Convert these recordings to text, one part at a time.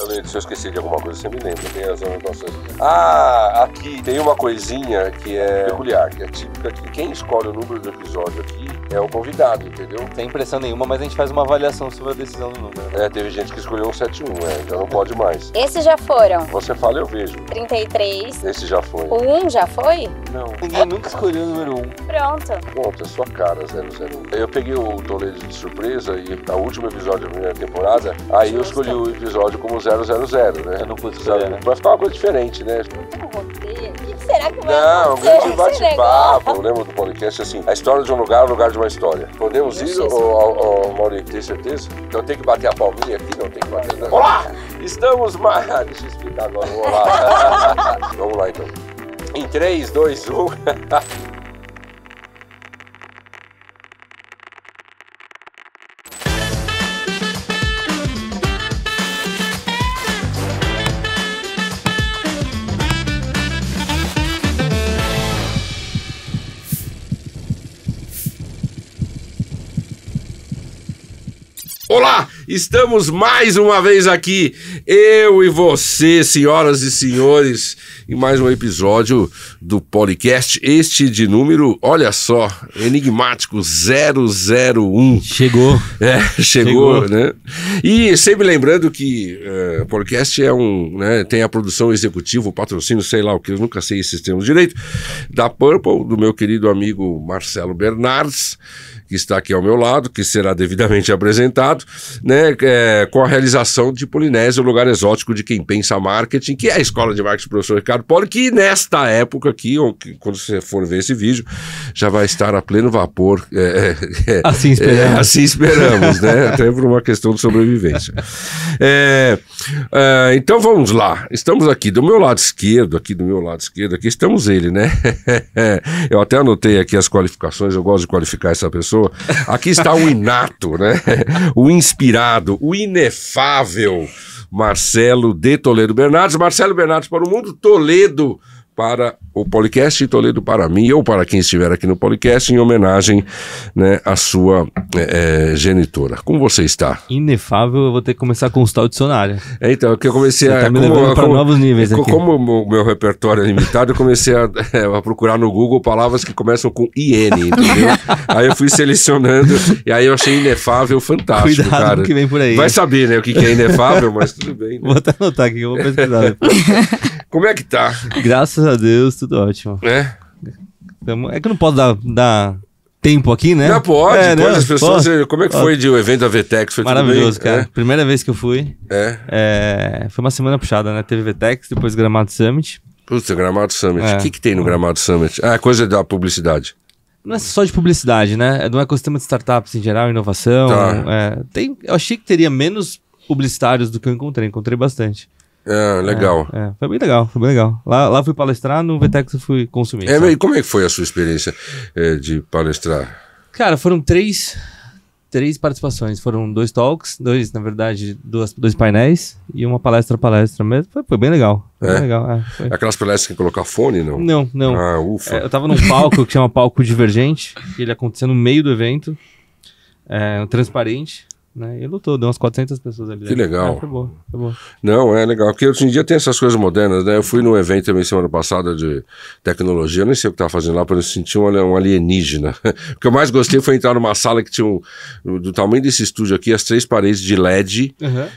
Se eu esqueci de alguma coisa, você me lembra. Tem as nossas... Ah, aqui tem uma coisinha que é peculiar, que é típica aqui. Quem escolhe o número do episódio aqui é o convidado, entendeu? Sem pressão nenhuma, mas a gente faz uma avaliação sobre a decisão do número. Né? Teve gente que escolheu 171, então não pode mais. Esses já foram. Você fala, eu vejo. 33. Esse já foi. O 1 já foi? Não. Ninguém nunca escolheu o número 1. Pronto, É sua cara, 001. Eu peguei o Toledo de surpresa e o último episódio da primeira temporada, aí eu escolhi o episódio como 000, né? Eu não pude escolher, né? Vai ficar uma coisa diferente, né? Não tem um roteiro. O que será que vai Não, acontecer? a gente bate-papo. Lembra do podcast assim? A história de um lugar, o lugar de uma história. Podemos ir, Maurício? Tem certeza? Não tem que bater a palminha aqui? Não tem que bater, né? Olá! Estamos mais... Deixa eu explicar agora. Vamos lá. Vamos lá, então. Em 3, 2, 1... Olá, estamos mais uma vez aqui, eu e você, senhoras e senhores, em mais um episódio do podcast, este de número, olha só, enigmático, 001. Chegou. Chegou, né? E sempre lembrando que o podcast é tem a produção executiva, o patrocínio, sei lá o que, eu nunca sei esses termos direito, da Purple, do meu querido amigo Marcelo Bernardes, que está aqui ao meu lado, que será devidamente apresentado, né, com a realização de Polinésia, o lugar exótico de quem pensa marketing, que é a escola de marketing do professor Ricardo Poli, que nesta época aqui, ou quando você for ver esse vídeo, já vai estar a pleno vapor. Assim esperamos. Assim esperamos, né, até por uma questão de sobrevivência. Então vamos lá, estamos aqui do meu lado esquerdo, aqui estamos ele, né, eu até anotei aqui as qualificações, eu gosto de qualificar essa pessoa. Aqui está o inato, né? O inspirado, o inefável Marcelo de Toledo Bernardes. Marcelo Bernardes para o mundo, Toledo para o podcast e Toledo para mim, ou para quem estiver aqui no podcast, em homenagem, né, à sua genitora. Como você está? Inefável, eu vou ter que começar a consultar o dicionário. Então, que eu comecei Você tá me levando para novos níveis aqui. Como o meu repertório é limitado, eu comecei a procurar no Google palavras que começam com IN, entendeu? Aí eu fui selecionando, e aí eu achei inefável fantástico, Cuidado cara. Com o que vem por aí. Vai saber, né, o que é inefável, mas tudo bem. Né? Vou até anotar aqui, que eu vou pesquisar. Como é que tá? Graças a Deus, tudo ótimo. É que eu não posso dar tempo aqui, né? Não, pode, as pessoas... Pode. Como é que foi de o evento da VTEX? Foi maravilhoso, tudo bem? cara. Primeira vez que eu fui. Foi uma semana puxada, né? Teve VTEX, depois Gramado Summit. Putz, Gramado Summit. O que tem no Gramado Summit? Coisa da publicidade. Não é só de publicidade, né? É do ecossistema de startups em geral, inovação. Tá. Eu achei que teria menos publicitários do que eu encontrei. Encontrei bastante. Legal. Foi bem legal. Lá fui palestrar, no VTEX eu fui consumir. E como é que foi a sua experiência de palestrar? Cara, foram três participações. Foram 2 talks, na verdade, dois painéis e uma palestra mesmo. Foi bem legal. Foi bem legal. Foi. Aquelas palestras que colocar fone, não? Não. Ufa. Eu tava num palco que chama Palco Divergente, que ele acontecia no meio do evento, transparente. Né? E lutou, deu umas 400 pessoas ali. Que legal. Foi boa. Não, é legal, porque hoje em dia tem essas coisas modernas, né? Eu fui num evento também semana passada de tecnologia, eu nem sei o que estava fazendo lá, para eu sentir um alienígena. O que eu mais gostei foi entrar numa sala que tinha do tamanho desse estúdio aqui, as 3 paredes de LED,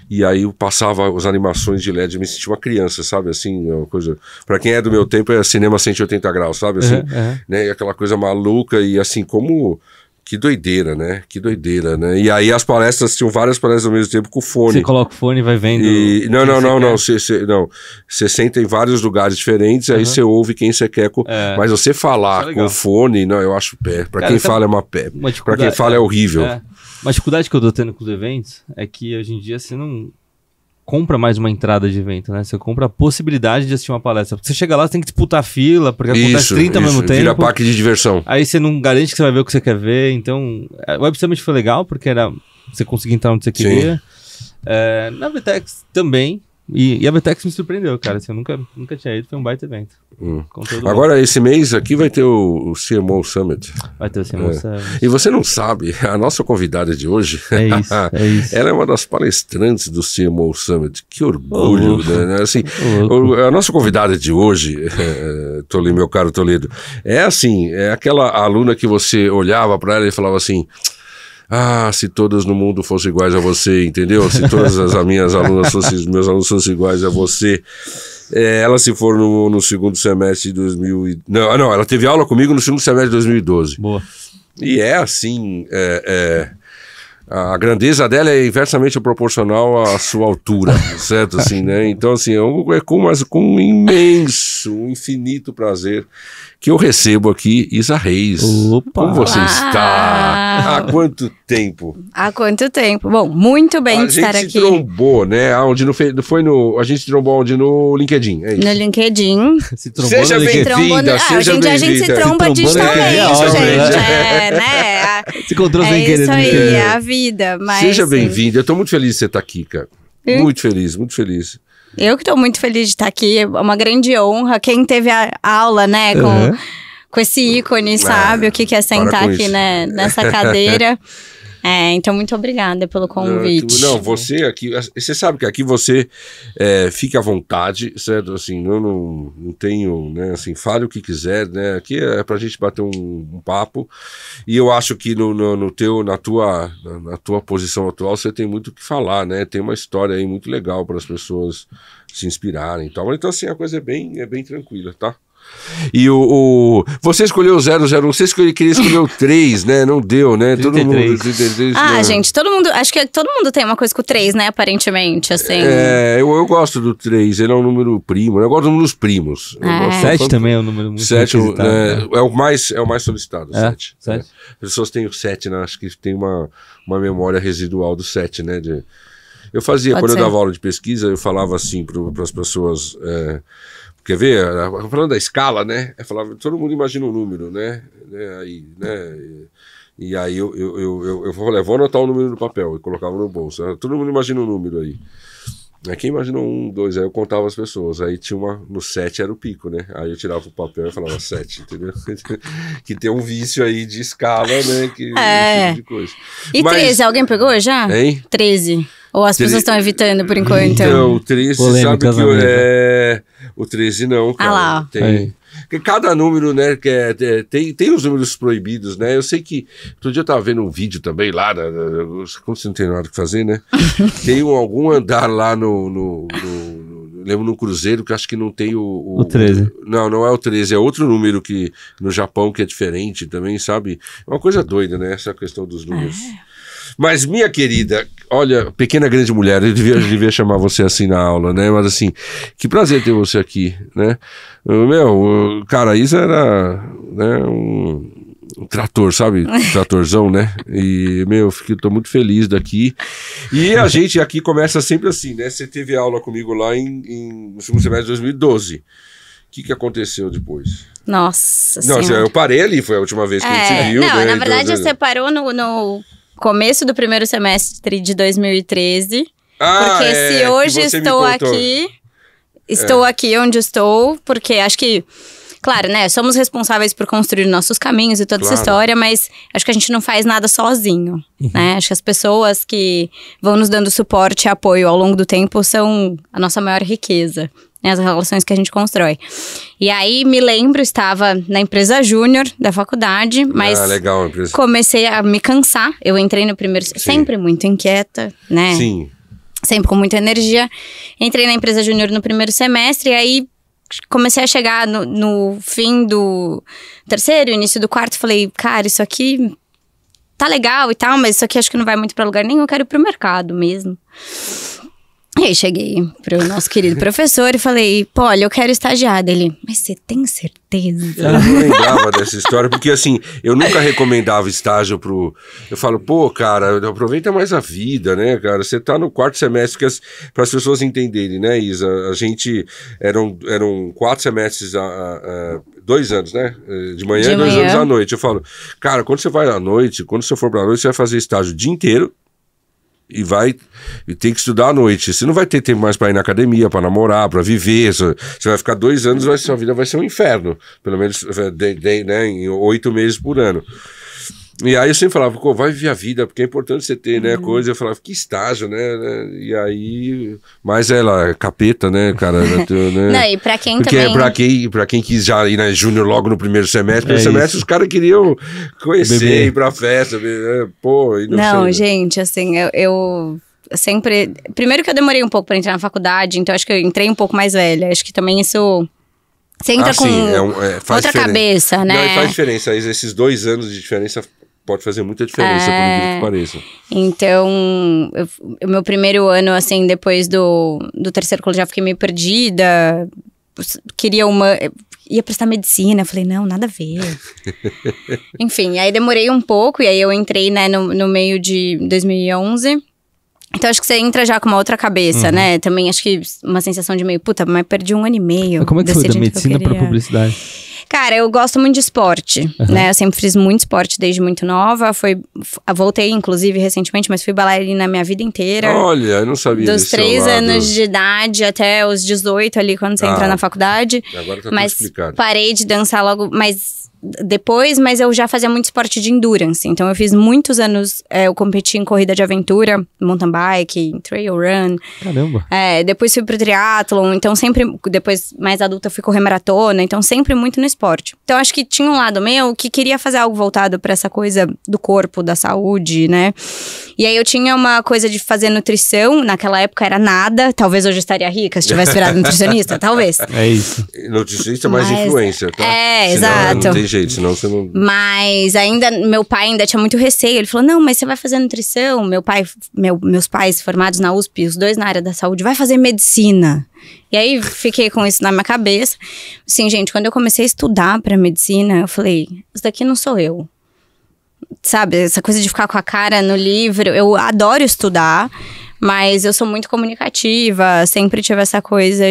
e aí eu passava as animações de LED, eu me sentia uma criança, sabe? Assim, uma coisa... Pra quem é do meu tempo, é cinema 180 graus, sabe? Assim, né? E aquela coisa maluca, e assim, como... Que doideira, né? E aí as palestras, tinham várias palestras ao mesmo tempo com fone. Você coloca o fone e vai vendo... Não. Você senta em vários lugares diferentes, aí você ouve quem você quer. Mas você falar com o fone, não, eu acho pé. Pra quem fala é uma pé. Pra quem fala é horrível. Uma dificuldade que eu tô tendo com os eventos é que hoje em dia você não compra mais uma entrada de evento, né? Você compra a possibilidade de assistir uma palestra. Porque você chega lá, você tem que disputar fila, porque acontece 30 ao mesmo tempo. Vira parque de diversão. Aí você não garante que você vai ver o que você quer ver. Então, o Web Summit foi legal, porque você conseguia entrar onde você queria. Na VTEX também, E a Vetex me surpreendeu, cara. Assim, eu nunca tinha ido, foi um baita evento. Agora, esse mês aqui vai ter o CMO Summit. Vai ter o CMO Summit. E você não sabe, a nossa convidada de hoje, é isso. ela é uma das palestrantes do CMO Summit. Que orgulho, né? Assim, a nossa convidada de hoje, meu caro Toledo, é assim, é aquela aluna que você olhava para ela e falava assim... Ah, se todas no mundo fossem iguais a você, entendeu? Se todas as minhas alunas meus alunos fossem iguais a você. Ela se for no segundo semestre de 2000 Não, ela teve aula comigo no segundo semestre de 2012. Boa. E é assim, a grandeza dela é inversamente proporcional à sua altura, certo? Assim, né? Então, assim, é com um imenso, um infinito prazer que eu recebo aqui Isa Reis. Opa. Como você está? Há quanto tempo? Há quanto tempo? Bom, muito bem de estar aqui. A gente se trombou, né? A gente se trombou onde? No LinkedIn, é isso? No LinkedIn. Se trombou seja bem-vinda, seja bem-vinda. A gente se tromba digitalmente, gente. Né? Se encontrou sem querer. Isso aí, é a vida. Mas, seja bem-vinda. Eu tô muito feliz de você estar aqui, cara. Muito feliz, muito feliz. Eu que estou muito feliz de estar aqui, é uma grande honra. Quem teve a aula, né, com esse ícone, sabe o que é sentar aqui, né, nessa cadeira. Então, muito obrigada pelo convite. Você aqui, você sabe que aqui você fica à vontade, certo? Assim, eu não tenho, né, assim, fale o que quiser, né? Aqui é pra gente bater um papo. E eu acho que na tua posição atual você tem muito o que falar, né? Tem uma história aí muito legal para as pessoas se inspirarem e tal. Então, assim, a coisa é bem tranquila, tá? E você escolheu o 001, você queria escolher o 3, né? Não deu, né? 33. Todo mundo. 33, né? Gente, acho que todo mundo tem uma coisa com o 3, né? Aparentemente, assim. Eu gosto do 3, ele é um número primo, eu gosto dos números primos. 7 também é um número muito 7 é o mais solicitado, 7. 7. As pessoas têm o 7, né? Acho que tem uma memória residual do 7, né? Eu fazia, quando eu dava aula de pesquisa, eu falava assim para as pessoas... Quer ver? Falando da escala, né? Eu falava, todo mundo imagina um número, né? E aí eu falei, vou anotar o número no papel e colocava no bolso. Todo mundo imagina um número aí. Quem imaginou 1, 2, aí eu contava as pessoas. Aí tinha no 7 era o pico, né? Aí eu tirava o papel e falava 7, entendeu? Que tem um vício aí de escala, né? Esse tipo de coisa. E 13, alguém pegou já? Hein? 13. Ou as pessoas estão evitando por enquanto? Então, o 13, você sabe que o 13 não, cara. Lá. Tem. Cada número, né, tem os números proibidos, né? Eu sei que outro dia eu tava vendo um vídeo também lá, quando você não tem nada que fazer, né? Tem algum andar lá lembro no Cruzeiro que acho que não tem o 13. Não é o 13, é outro número que no Japão que é diferente também, sabe? É uma coisa doida, né? Essa questão dos números. Mas, minha querida, olha, pequena grande mulher, eu devia chamar você assim na aula, né? Mas assim, que prazer ter você aqui, né? Cara, isso era, né, um trator, sabe? Tratorzão, né? E, tô muito feliz daqui. E a gente aqui começa sempre assim, né? Você teve aula comigo lá no segundo semestre de 2012. O que aconteceu depois? Nossa Senhora. Eu parei ali, foi a última vez que a gente se viu. Não, né? Na verdade, você parou no começo do primeiro semestre de 2013. Porque se hoje estou aqui onde estou, porque acho que, claro, né, somos responsáveis por construir nossos caminhos e toda essa história, mas acho que a gente não faz nada sozinho, né? Acho que as pessoas que vão nos dando suporte e apoio ao longo do tempo são a nossa maior riqueza, né, as relações que a gente constrói. E aí, me lembro, estava na empresa júnior da faculdade, mas legal, comecei a me cansar. Eu entrei no primeiro... Sempre muito inquieta, né? Sim. Sempre com muita energia. Entrei na empresa júnior no primeiro semestre, e aí comecei a chegar no fim do terceiro, início do quarto, falei, cara, isso aqui tá legal e tal, mas isso aqui acho que não vai muito pra lugar nenhum, eu quero ir pro mercado mesmo. E aí cheguei pro nosso querido professor e falei, pô, olha, eu quero estagiar. Ele, mas você tem certeza? Eu não lembrava dessa história, porque assim, eu nunca recomendava estágio eu falo, pô, cara, aproveita mais a vida, né, cara? Você tá no quarto semestre, para as pessoas entenderem, né, Isa? A gente, eram 4 semestres, 2 anos, né? De manhã e 2 anos à noite. Eu falo, cara, quando você vai à noite, quando você for pra noite, você vai fazer estágio o dia inteiro. e tem que estudar à noite. Você não vai ter tempo mais para ir na academia, para namorar, para viver. Você vai ficar 2 anos, sua vida vai ser um inferno. Pelo menos né, em 8 meses por ano. E aí eu sempre falava, pô, vai viver a vida, porque é importante você ter, né, coisa. Eu falava, que estágio, né? E aí, mas ela, capeta, né, cara? Né? Não, e pra quem porque também... pra quem quis já ir na Júnior logo no primeiro semestre, os caras queriam conhecer, ir pra festa, pô, e não sei, gente, assim, eu sempre... Primeiro que eu demorei um pouco pra entrar na faculdade, então acho que eu entrei um pouco mais velha. Acho que também isso... Você entra com faz outra cabeça, né? Não, e faz diferença. Esses 2 anos de diferença pode fazer muita diferença, por incrível que pareça. Então, o meu primeiro ano, assim, depois do terceiro colegial, fiquei meio perdida. Ia prestar medicina. Falei, não, nada a ver. Enfim, aí demorei um pouco. E aí eu entrei, né, no meio de 2011. Então, acho que você entra já com uma outra cabeça, né? Também acho que uma sensação de meio, puta, mas perdi 1 ano e meio. Mas como é que foi da medicina pra publicidade? Cara, eu gosto muito de esporte, né? Eu sempre fiz muito esporte desde muito nova. Voltei, inclusive, recentemente, mas fui bailarina minha vida inteira. Olha, eu não sabia disso. Dos 3 anos de idade até os 18 ali, quando você entra na faculdade. Agora tá tudo explicado. Parei de dançar logo, mas eu já fazia muito esporte de endurance. Então, eu fiz muitos anos, eu competi em corrida de aventura, mountain bike, trail run. Caramba. Depois fui pro triatlon, então sempre, depois mais adulta fui correr maratona, então sempre muito no esporte. Então, acho que tinha um lado meu que queria fazer algo voltado pra essa coisa do corpo, da saúde, né? E aí, eu tinha uma coisa de fazer nutrição, naquela época era nada, talvez hoje eu estaria rica se tivesse virado nutricionista, talvez. É isso. Nutricionista mais influencer, tá? Exato. Não tem jeito, senão você não... Mas meu pai ainda tinha muito receio. Ele falou, não, mas você vai fazer nutrição. Meus pais formados na USP, os 2 na área da saúde, vai fazer medicina. E aí, fiquei com isso na minha cabeça. Assim, gente, quando eu comecei a estudar pra medicina, eu falei, isso daqui não sou eu. Sabe, essa coisa de ficar com a cara no livro. Eu adoro estudar, mas eu sou muito comunicativa. Sempre tive essa coisa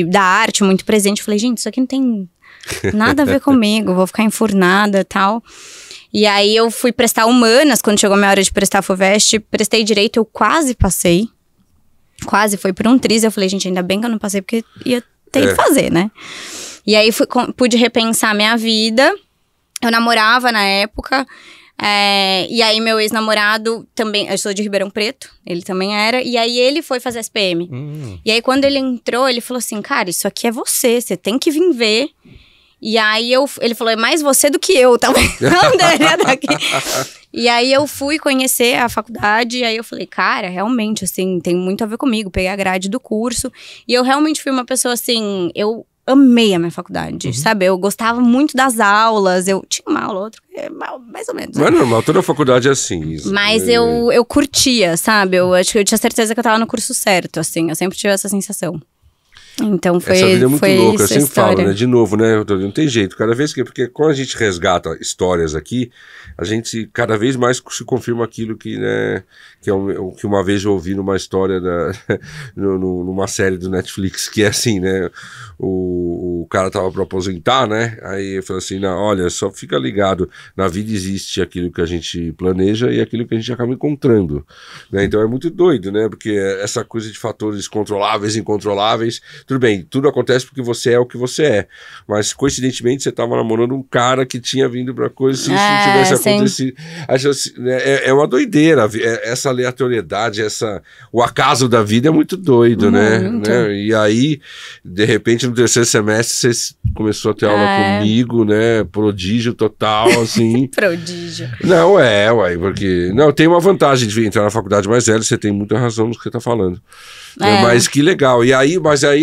da arte muito presente. Eu falei, gente, isso aqui não tem... nada a ver comigo, vou ficar enfurnada e tal. E aí eu fui prestar humanas, quando chegou a minha hora de prestar FUVEST, prestei direito, eu quase passei. Quase, foi por um triz, eu falei, gente, ainda bem que eu não passei, porque ia ter que fazer, né? E aí pude repensar a minha vida, eu namorava na época, e aí meu ex-namorado também, eu sou de Ribeirão Preto, ele também era, e aí ele foi fazer SPM. E aí quando ele entrou, ele falou assim, cara, isso aqui é você tem que vir ver. E aí ele falou, é mais você do que eu, talvez não daria daqui. E aí eu fui conhecer a faculdade, e aí eu falei, cara, realmente, assim, tem muito a ver comigo. Peguei a grade do curso, e eu realmente fui uma pessoa, assim, eu amei a minha faculdade, sabe? Eu gostava muito das aulas, eu tinha uma aula, outra, mais ou menos. Não é normal, toda faculdade é assim. Mas eu curtia, sabe? Eu acho que eu tinha certeza que eu tava no curso certo, assim, eu sempre tive essa sensação. Então essa vida é muito louca, eu sempre história. falo, né? De novo, né? Não tem jeito, cada vez porque quando a gente resgata histórias aqui, a gente cada vez mais se confirma aquilo que, né, que uma vez eu ouvi numa história numa série do Netflix, que é assim, né? O cara tava para aposentar, né? Aí eu falei assim, não, olha, só fica ligado, na vida existe aquilo que a gente planeja e aquilo que a gente acaba encontrando, né? Então é muito doido, né? Porque essa coisa de fatores controláveis, incontroláveis, tudo bem, tudo acontece porque você é o que você é, mas coincidentemente você tava namorando um cara que tinha vindo pra coisa, se isso não tivesse acontecido, é uma doideira, essa aleatoriedade, o acaso da vida é muito doido, né? E aí, de repente, no terceiro semestre, você começou a ter aula comigo, né? Prodígio total, assim. Prodígio. Não, uai, porque... Não, tem uma vantagem de entrar na faculdade mais velha, você tem muita razão no que você tá falando. Mas que legal. E aí,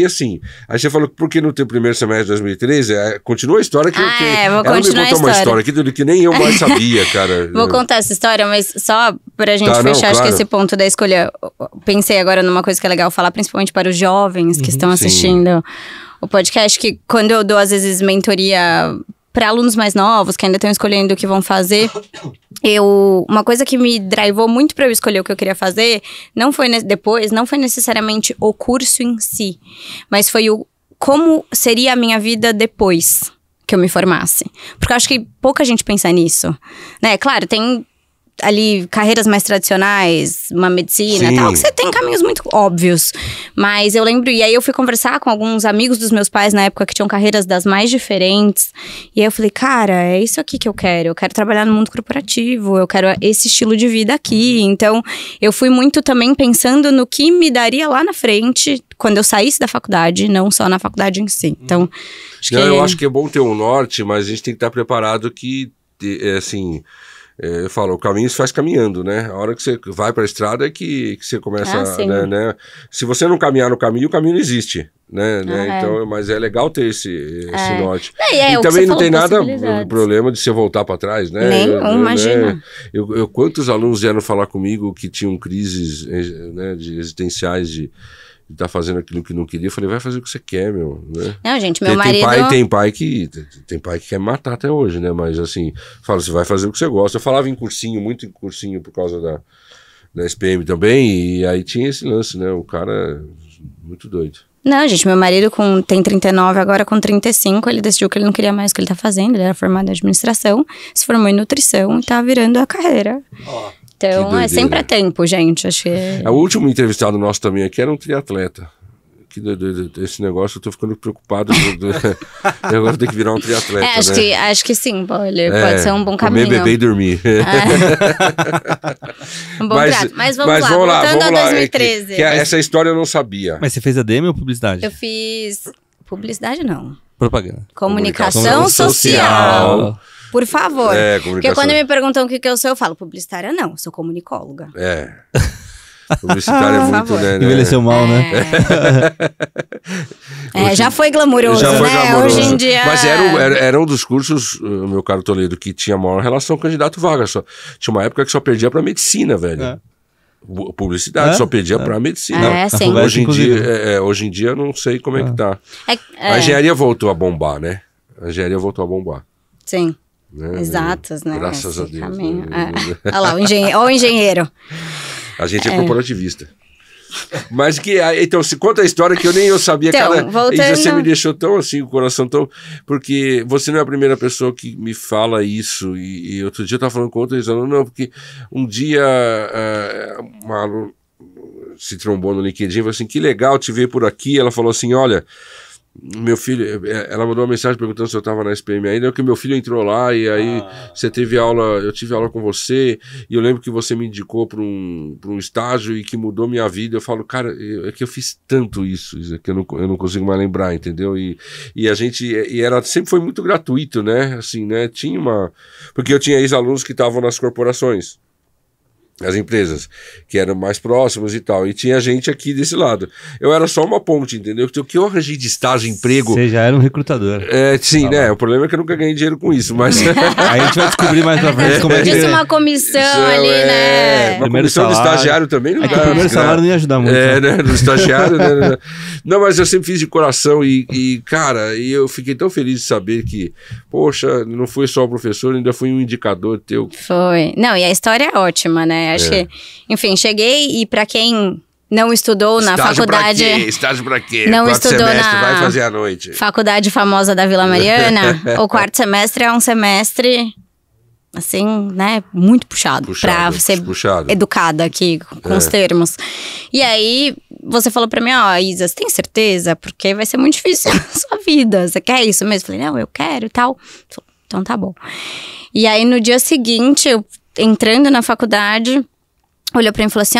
assim, aí você falou que porque no teu primeiro semestre de 2013, continua a história que... vou ela continuar me contou uma história que nem eu mais sabia, cara. Vou contar essa história, mas só pra gente fechar, acho que esse ponto da escolha, pensei agora numa coisa que é legal falar, principalmente para os jovens que estão assistindo o podcast, que quando eu dou, às vezes, mentoria para alunos mais novos, que ainda estão escolhendo o que vão fazer, uma coisa que me drivou muito para eu escolher o que eu queria fazer, não foi necessariamente o curso em si, mas foi como seria a minha vida depois que eu me formasse. Porque eu acho que pouca gente pensa nisso, né? Claro, tem ali carreiras mais tradicionais, uma medicina e tal, que você tem caminhos muito óbvios. Mas eu lembro, e aí eu fui conversar com alguns amigos dos meus pais na época que tinham carreiras das mais diferentes. E aí eu falei, cara, é isso aqui que eu quero trabalhar no mundo corporativo, eu quero esse estilo de vida aqui. Então, eu fui muito também pensando no que me daria lá na frente, quando eu saísse da faculdade, não só na faculdade em si. Então, eu acho que é bom ter um norte, mas a gente tem que estar preparado que, assim... eu falo, o caminho se faz caminhando, né? A hora que você vai para a estrada é que você começa, né? Se você não caminhar no caminho, o caminho não existe, né? Então, mas é legal ter esse norte. E também não tem nada problema de você voltar para trás, né? Imagina. Quantos alunos vieram falar comigo que tinham crises, né, existenciais de tá fazendo aquilo que não queria, eu falei, vai fazer o que você quer, meu, né? Não, gente, meu marido... Tem pai que quer me matar até hoje, né? Mas assim, fala, você vai fazer o que você gosta. Eu falava muito em cursinho por causa da SPM também, e aí tinha esse lance, né? O cara muito doido. Não, gente, meu marido tem 39, agora com 35, ele decidiu que ele não queria mais o que ele tá fazendo, ele era formado em administração, se formou em nutrição e tá virando a carreira. Então, sempre a tempo, gente, acho que... O último entrevistado nosso também aqui era um triatleta. Esse negócio eu tô ficando preocupado. Eu agora tenho que virar um triatleta, acho que sim, pode ser um bom caminho. Comer, beber e dormir. Um bom prato. Mas vamos lá, voltando a 2013. Essa história eu não sabia. Mas você fez ADM ou publicidade? Eu fiz... Publicidade, não. Propaganda. Comunicação social. Por favor. Porque quando me perguntam o que eu sou, eu falo publicitária não, eu sou comunicóloga. Publicitária é muito, né? Envelheceu mal, né? Já foi glamouroso, né? Hoje em dia... Mas era um dos cursos, meu caro Toledo, que tinha maior relação candidato-vaga. Tinha uma época que só perdia pra medicina, velho. Publicidade, só perdia pra medicina. Sim. Hoje em dia, eu não sei como é que tá. A engenharia voltou a bombar, né? Sim. Né? Exatos, né? Graças a Deus. Olha lá, o engenheiro. A gente é corporativista. Mas então, se conta a história que eu sabia, então, voltando... E você me deixou tão assim, o coração tão... Porque você não é a primeira pessoa que me fala isso, e outro dia eu estava falando com outra pessoa, não, porque um dia uma aluna se trombou no LinkedIn e falou assim, que legal te ver por aqui. Ela falou assim, olha... Meu filho, ela mandou uma mensagem perguntando se eu estava na SPM ainda, que meu filho entrou lá e aí você teve aula, eu tive aula com você e eu lembro que você me indicou para um estágio e que mudou minha vida. Eu falo, cara, é que eu fiz tanto isso que eu não consigo mais lembrar, entendeu? E a gente, e era, sempre foi muito gratuito, né? Assim, né? Tinha porque eu tinha ex-alunos que estavam nas corporações, as empresas que eram mais próximas e tal, e tinha gente aqui desse lado. Eu era só uma ponte, entendeu? O que eu arranjei de estágio, emprego... Você já era um recrutador. Sim, né? O problema é que eu nunca ganhei dinheiro com isso, mas... Aí a gente vai descobrir mais pra frente como é que... Uma comissão ali, né? Uma comissão do estagiário também não dá. O primeiro salário não ia ajudar muito. Né? Do estagiário, né? Não, mas eu sempre fiz de coração e cara, eu fiquei tão feliz de saber que, poxa, não foi só o professor, ainda fui um indicador teu. Foi. Não, e a história é ótima, né? Acho que, enfim, cheguei e pra quem não estudou na faculdade... Estágio pra quê? Não Quarto estudou semestre, na vai fazer à noite. Faculdade famosa da Vila Mariana, o quarto semestre é um semestre... assim, né, muito puxado pra ser educada aqui com os termos. E aí, você falou pra mim, Isa, você tem certeza? Porque vai ser muito difícil a sua vida, você quer isso mesmo? Eu falei, não, eu quero e tal. Então tá bom. E aí, no dia seguinte, eu entrando na faculdade, olhou pra mim e falou assim,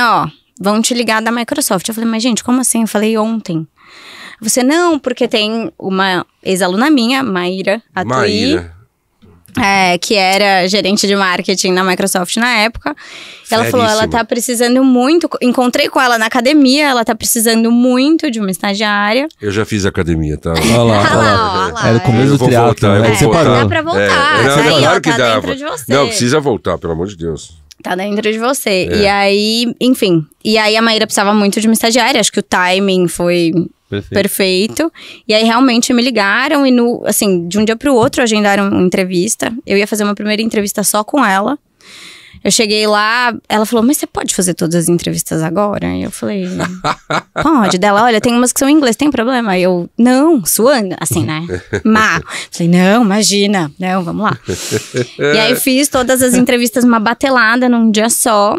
vão te ligar da Microsoft. Eu falei, mas gente, como assim? Eu falei ontem. Você, não, porque tem uma ex-aluna minha, Maíra Atuí, que era gerente de marketing na Microsoft na época. Ela falou, ela tá precisando muito... Encontrei com ela na academia, ela tá precisando muito de uma estagiária. Eu já fiz academia, tá? Olha lá. Era o começo do triatlo, né? Você parou. Dá pra voltar. Claro que dá. Dentro de você. Não, precisa voltar, pelo amor de Deus. Tá dentro de você. E aí, enfim. E aí a Maíra precisava muito de uma estagiária. Acho que o timing foi... Perfeito. E aí realmente me ligaram e assim, de um dia pro outro agendaram uma entrevista. Eu ia fazer uma primeira entrevista só com ela. Eu cheguei lá, ela falou, mas você pode fazer todas as entrevistas agora? E eu falei, pode. Dela, olha, tem umas que são em inglês, tem problema? Aí eu, não, suando, assim, né? Falei, não, imagina, não, vamos lá. E aí fiz todas as entrevistas, uma batelada num dia só.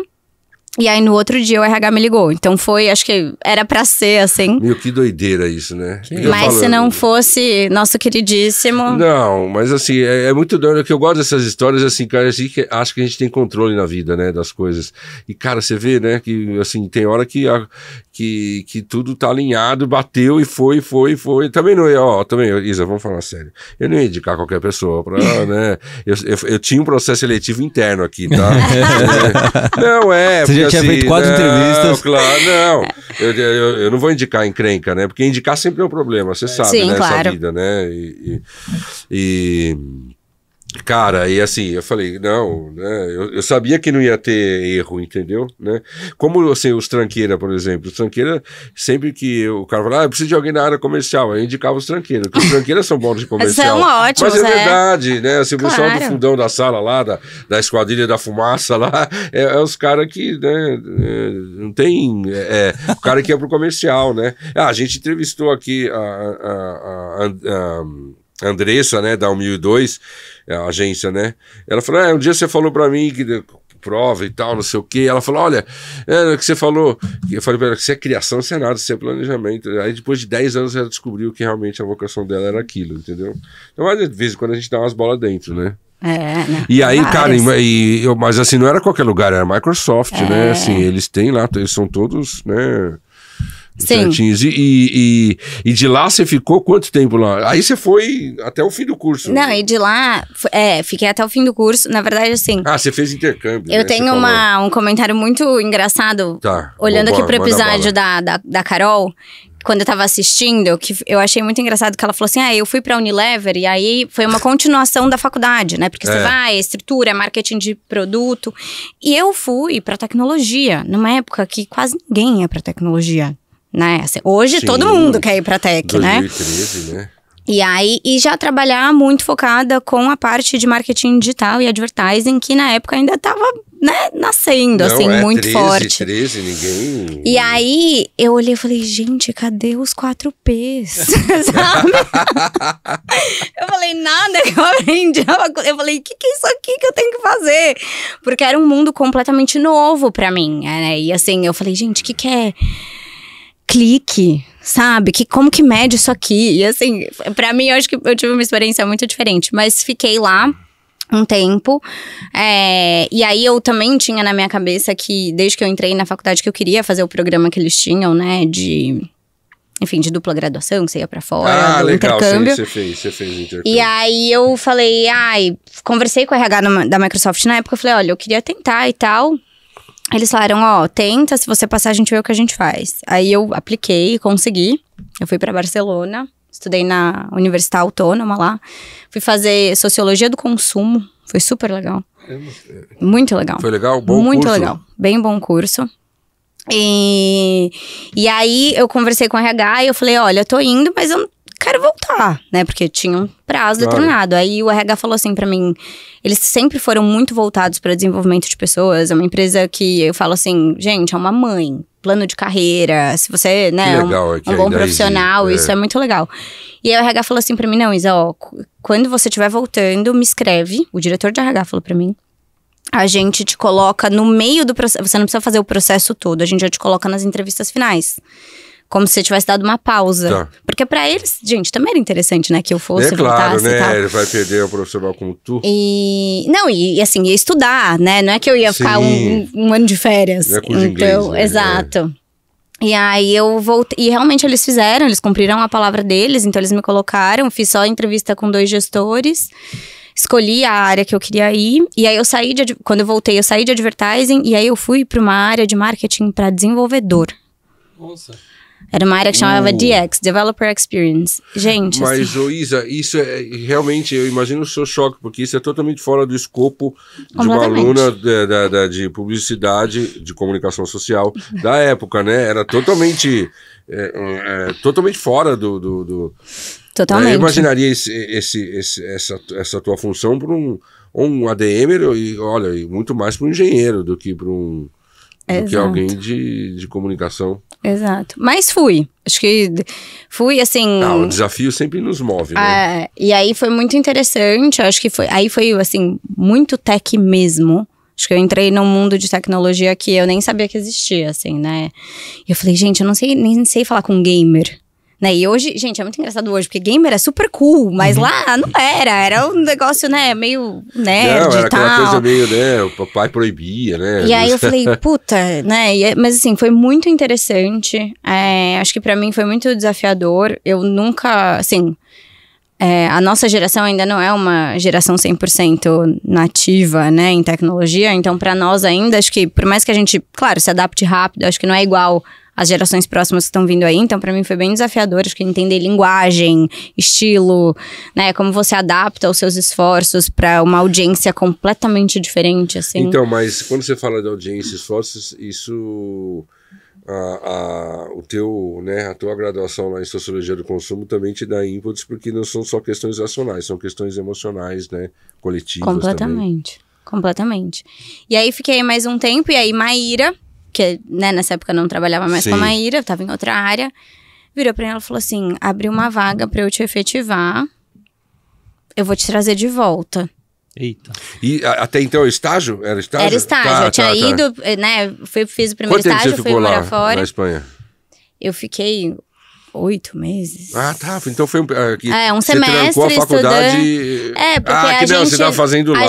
E aí, no outro dia, o RH me ligou. Então, foi, acho que era pra ser, assim. Meu, que doideira isso, né? Mas se não fosse nosso queridíssimo... Não, mas assim, é muito doido. Que eu gosto dessas histórias, assim, cara, assim, que acho que a gente tem controle na vida, né, das coisas. E, cara, você vê, né, que, assim, tem hora que tudo tá alinhado, bateu e foi. Também não ia, também, Isa, vamos falar sério. Eu não ia indicar qualquer pessoa pra, né, eu tinha um processo seletivo interno aqui, tá? Não é... Você já tinha feito 4 entrevistas. Claro, não. Eu não vou indicar encrenca, né? Porque indicar sempre é um problema, você sabe, sim, né? Claro. Essa vida, né? Cara, e assim, eu falei, não, né, eu sabia que não ia ter erro, entendeu, né, como assim, os tranqueira, por exemplo, os tranqueira, sempre que o cara fala, eu preciso de alguém na área comercial, eu indicava os tranqueira, porque os tranqueiras são bons de comercial. São ótimos, mas é verdade, né, assim, o pessoal Claro. do fundão da sala lá, da esquadrilha da fumaça lá, é os caras que, né, não tem, o cara que é pro comercial, né, a gente entrevistou aqui a Andressa, né, da 1002, a agência, né, ela falou, um dia você falou pra mim que prova e tal, não sei o que, ela falou, olha, que você falou, eu falei pra ela que isso é criação, isso é nada, isso é planejamento, aí depois de 10 anos ela descobriu que realmente a vocação dela era aquilo, entendeu? Então, mas de vez em quando a gente dá umas bolas dentro, né? Né? E aí, cara, mas assim, não era qualquer lugar, era Microsoft, né, assim, eles têm lá, eles são todos, né... Sim. certinhos. E de lá você ficou quanto tempo lá? Aí você foi até o fim do curso. Não, e de lá, fiquei até o fim do curso. Na verdade, assim... você fez intercâmbio, Eu né? tenho um comentário muito engraçado, olhando aqui pro episódio da Carol, quando eu tava assistindo, que eu achei muito engraçado que ela falou assim, eu fui pra Unilever, e aí foi uma continuação da faculdade, né? Porque você vai, estrutura, marketing de produto. E eu fui pra tecnologia, numa época que quase ninguém ia pra tecnologia. Né? Assim, hoje todo mundo quer ir pra tech, 2013, né? E aí, já trabalhar muito focada com a parte de marketing digital e advertising, que na época ainda tava, né, nascendo, assim, muito 13, forte. 13, ninguém... E aí, eu olhei e falei, gente, cadê os 4Ps? Sabe? Eu falei, nada que eu aprendi. Eu falei, o que é isso aqui que eu tenho que fazer? Porque era um mundo completamente novo pra mim, né? E assim, eu falei, gente, o que é... clique, sabe? Como que mede isso aqui? E assim, pra mim, eu acho que eu tive uma experiência muito diferente. Mas fiquei lá um tempo. E aí, eu também tinha na minha cabeça que, desde que eu entrei na faculdade, que eu queria fazer o programa que eles tinham, né? De dupla graduação, que você ia pra fora, do legal, intercâmbio. Você fez intercâmbio. E aí, eu falei, conversei com o RH da Microsoft na época. Eu falei, olha, eu queria tentar e tal. Eles falaram, tenta, se você passar a gente vê o que a gente faz. Aí eu apliquei, consegui. Eu fui pra Barcelona, estudei na Universidade Autônoma lá. Fui fazer Sociologia do Consumo, foi super legal. Muito legal. Foi legal? Bom Muito curso? legal, bem bom curso. E aí eu conversei com o RH e eu falei, olha, eu tô indo, mas eu quero voltar, né? Porque tinha um prazo determinado. Aí o RH falou assim pra mim, eles sempre foram muito voltados para desenvolvimento de pessoas. É uma empresa que eu falo assim, gente, é uma mãe, plano de carreira. Se você, né, é um bom profissional, isso é muito legal. E aí o RH falou assim pra mim, não, Isa, quando você estiver voltando, me escreve. O diretor de RH falou pra mim. A gente te coloca no meio do processo, você não precisa fazer o processo todo, a gente já te coloca nas entrevistas finais. Como se você tivesse dado uma pausa. Tá. Porque pra eles, gente, também era interessante, né? Que eu fosse, claro, voltasse né? e tal. Ele vai perder um profissional como tu. E assim, ia estudar, né? Não é que eu ia ficar um ano de férias. Não é curso de inglês, né? Exato. E aí eu voltei. E realmente eles cumpriram a palavra deles. Então eles me colocaram. Fiz só entrevista com 2 gestores. Escolhi a área que eu queria ir. E aí quando eu voltei, eu saí de advertising. E aí eu fui pra uma área de marketing pra desenvolvedor. Nossa. Era uma área que chamava DX, Developer Experience. Gente, mas, Isa, isso é realmente, eu imagino o seu choque, porque isso é totalmente fora do escopo de uma aluna de publicidade, de comunicação social da época, né? Era totalmente fora do Totalmente. Eu imaginaria essa tua função para um ADMer e, olha, e muito mais para um engenheiro do que para do que alguém de comunicação. Exato. Mas fui. Acho que fui, assim... O desafio sempre nos move, né? E aí foi muito interessante. Acho que aí foi, assim, muito tech mesmo. Acho que eu entrei num mundo de tecnologia que eu nem sabia que existia, assim, né? E eu falei, gente, eu nem sei falar com gamer. Né? E hoje, gente, é muito engraçado hoje, porque gamer é super cool, mas lá não era um negócio, né, meio nerd era e tal. Aquela coisa meio, né, o papai proibia, né? E aí eu falei, puta, né, mas assim, foi muito interessante, acho que pra mim foi muito desafiador, eu nunca, assim, a nossa geração ainda não é uma geração 100% nativa, né, em tecnologia, então pra nós ainda, acho que por mais que a gente, claro, se adapte rápido, acho que não é igual as gerações próximas que estão vindo aí, então pra mim foi bem desafiador, acho que entender linguagem, estilo, né, como você adapta os seus esforços pra uma audiência completamente diferente, assim. Então, mas quando você fala de audiência e esforços, isso, a tua graduação lá em Sociologia do Consumo também te dá inputs, porque não são só questões racionais, são questões emocionais, né, coletivas Completamente. E aí fiquei mais um tempo, e aí Maíra, que, né, nessa época eu não trabalhava mais com a Maíra, eu tava em outra área, virou pra ela e falou assim, abriu uma vaga pra eu te efetivar, eu vou te trazer de volta. Eita. E até então estágio? Era estágio? Era estágio, eu tinha ido, né, fiz o primeiro estágio, fui morar fora. Na Espanha? Eu fiquei 8 meses. Ah, tá. Então foi um semestre trancou a faculdade. Porque você tava fazendo lá.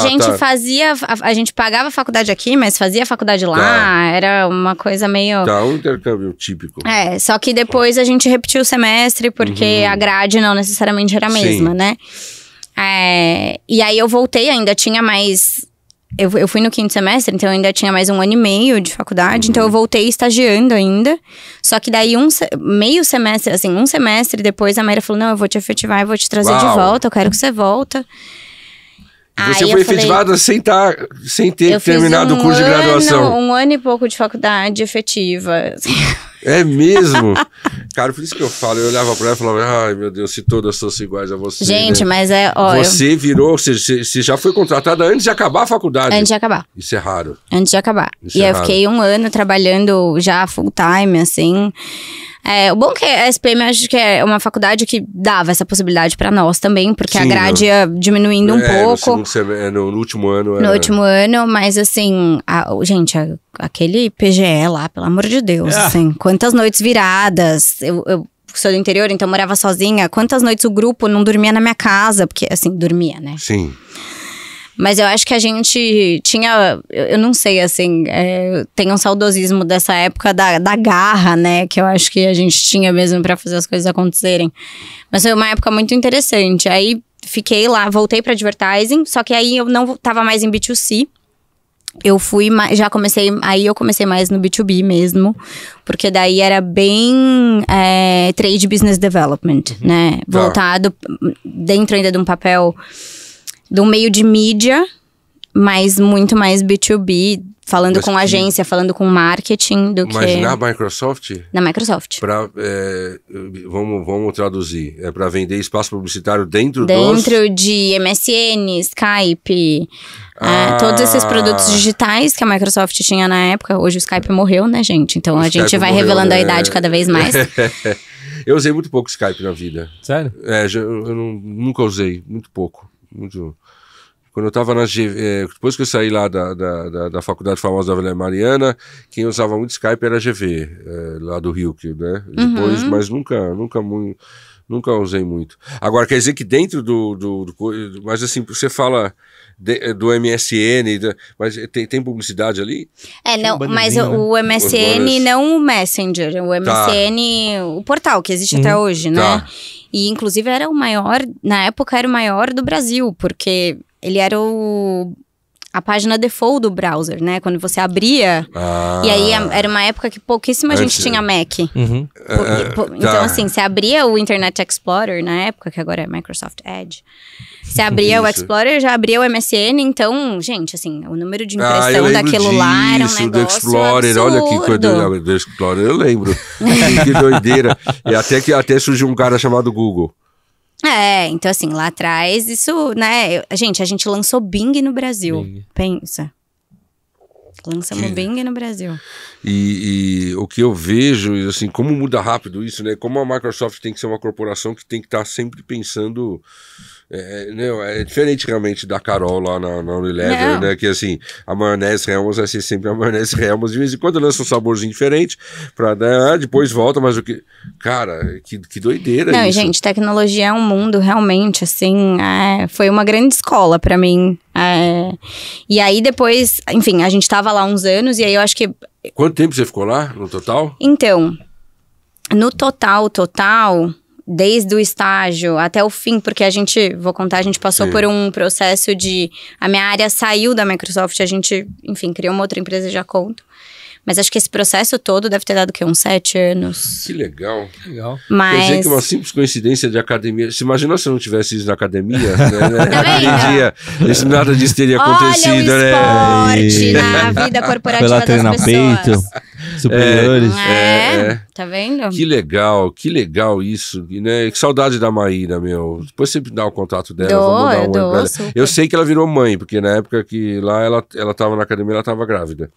A gente pagava a faculdade aqui, mas fazia a faculdade lá. Era uma coisa meio... Um intercâmbio típico. Só que depois a gente repetiu o semestre, porque a grade não necessariamente era a mesma, né? E aí eu voltei, ainda tinha mais... Eu fui no 5º semestre, então eu ainda tinha mais 1 ano e meio de faculdade, então eu voltei estagiando ainda. Só que daí meio semestre, assim, um semestre depois a Maíra falou, não, eu vou te efetivar, eu vou te trazer de volta, eu quero que você volta. Você foi efetivada sem ter terminado o curso de graduação. 1 ano e pouco de faculdade efetiva. É mesmo? Cara, por isso que eu falo, eu olhava pra ela e falava, ai meu Deus, se todas fossem iguais a você. Gente, né? Mas você virou, você já foi contratada antes de acabar a faculdade. Antes de acabar. Isso é raro. Antes de acabar. E eu fiquei 1 ano trabalhando já full time, assim. O bom é que a SPM, acho que é uma faculdade que dava essa possibilidade pra nós também, porque a grade ia diminuindo um pouco. No último ano. No último ano, mas assim, gente, aquele PGE lá, pelo amor de Deus, assim, quantas noites viradas, eu sou do interior, então eu morava sozinha, quantas noites o grupo não dormia na minha casa, porque assim, dormia, né? Sim. Mas eu acho que a gente tinha, eu não sei, assim, tem um saudosismo dessa época da garra, né? Que eu acho que a gente tinha mesmo pra fazer as coisas acontecerem. Mas foi uma época muito interessante. Aí fiquei lá, voltei pra advertising, só que aí eu não tava mais em B2C. Eu comecei mais no B2B mesmo, porque daí era bem trade business development, né? Voltado dentro ainda de um papel... de um meio de mídia, mas muito mais B2B, falando com agência, falando com marketing do que... Mas na Microsoft? Na Microsoft. Vamos traduzir. É para vender espaço publicitário dentro de MSN, Skype, todos esses produtos digitais que a Microsoft tinha na época. Hoje o Skype morreu, né, gente? Então a gente vai revelando a idade cada vez mais. Eu usei muito pouco Skype na vida. Sério? Eu nunca usei, muito pouco. Quando eu tava depois que eu saí lá da faculdade famosa da Vila Mariana, quem usava muito Skype era a GV, lá do Rio, né? Depois, mas nunca usei muito. Agora, quer dizer que dentro mas assim, você fala do MSN, mas tem publicidade ali? Não, mas o MSN não o Messenger, o MSN, o portal que existe até hoje, né? E inclusive na época era o maior do Brasil, porque ele era a página default do browser, né? Quando você abria, e aí era uma época que pouquíssima gente tinha Mac. Então assim, você abria o Internet Explorer na época, que agora é Microsoft Edge. Você abria o Explorer, já abria o MSN, então, gente, assim, o número de impressão daquilo lá era um negócio do Explorer, absurdo. olha que coisa do Explorer, eu lembro. Que doideira. E até surgiu um cara chamado Google. Então assim, lá atrás, isso, né? A gente lançou Bing no Brasil. Bing. Pensa. Lançamos Bing no Brasil. E o que eu vejo, assim, como muda rápido isso, né? Como a Microsoft tem que ser uma corporação que tem que estar sempre pensando... é diferente realmente da Carol lá na Unilever, né? Que assim, a maionese Hellmann's vai ser sempre a maionese Hellmann's. De vez em quando lança um saborzinho diferente, pra, né, depois volta, mas o que... Cara, que doideira Não, isso. gente, tecnologia é um mundo realmente, assim, foi uma grande escola pra mim. E aí depois, enfim, a gente tava lá uns anos e aí eu acho que... Quanto tempo você ficou lá, no total? Então, no total, desde o estágio até o fim, porque a gente passou por um processo de... A minha área saiu da Microsoft, a gente, enfim, criou uma outra empresa, já conto. Mas acho que esse processo todo deve ter dado, o quê? Uns 7 anos. Que legal. Mas... Quer dizer que uma simples coincidência de academia... Você imagina se eu não tivesse isso na academia? Né? Nada disso teria acontecido, né? Olha o esporte na vida corporativa das pessoas. Peito, superiores. Tá vendo? Que legal isso. Né? Que saudade da Maíra, meu. Depois você dá o contato dela. Vamos dar um oi pra ela. Eu sei que ela virou mãe, porque na época que lá ela tava na academia, ela tava grávida.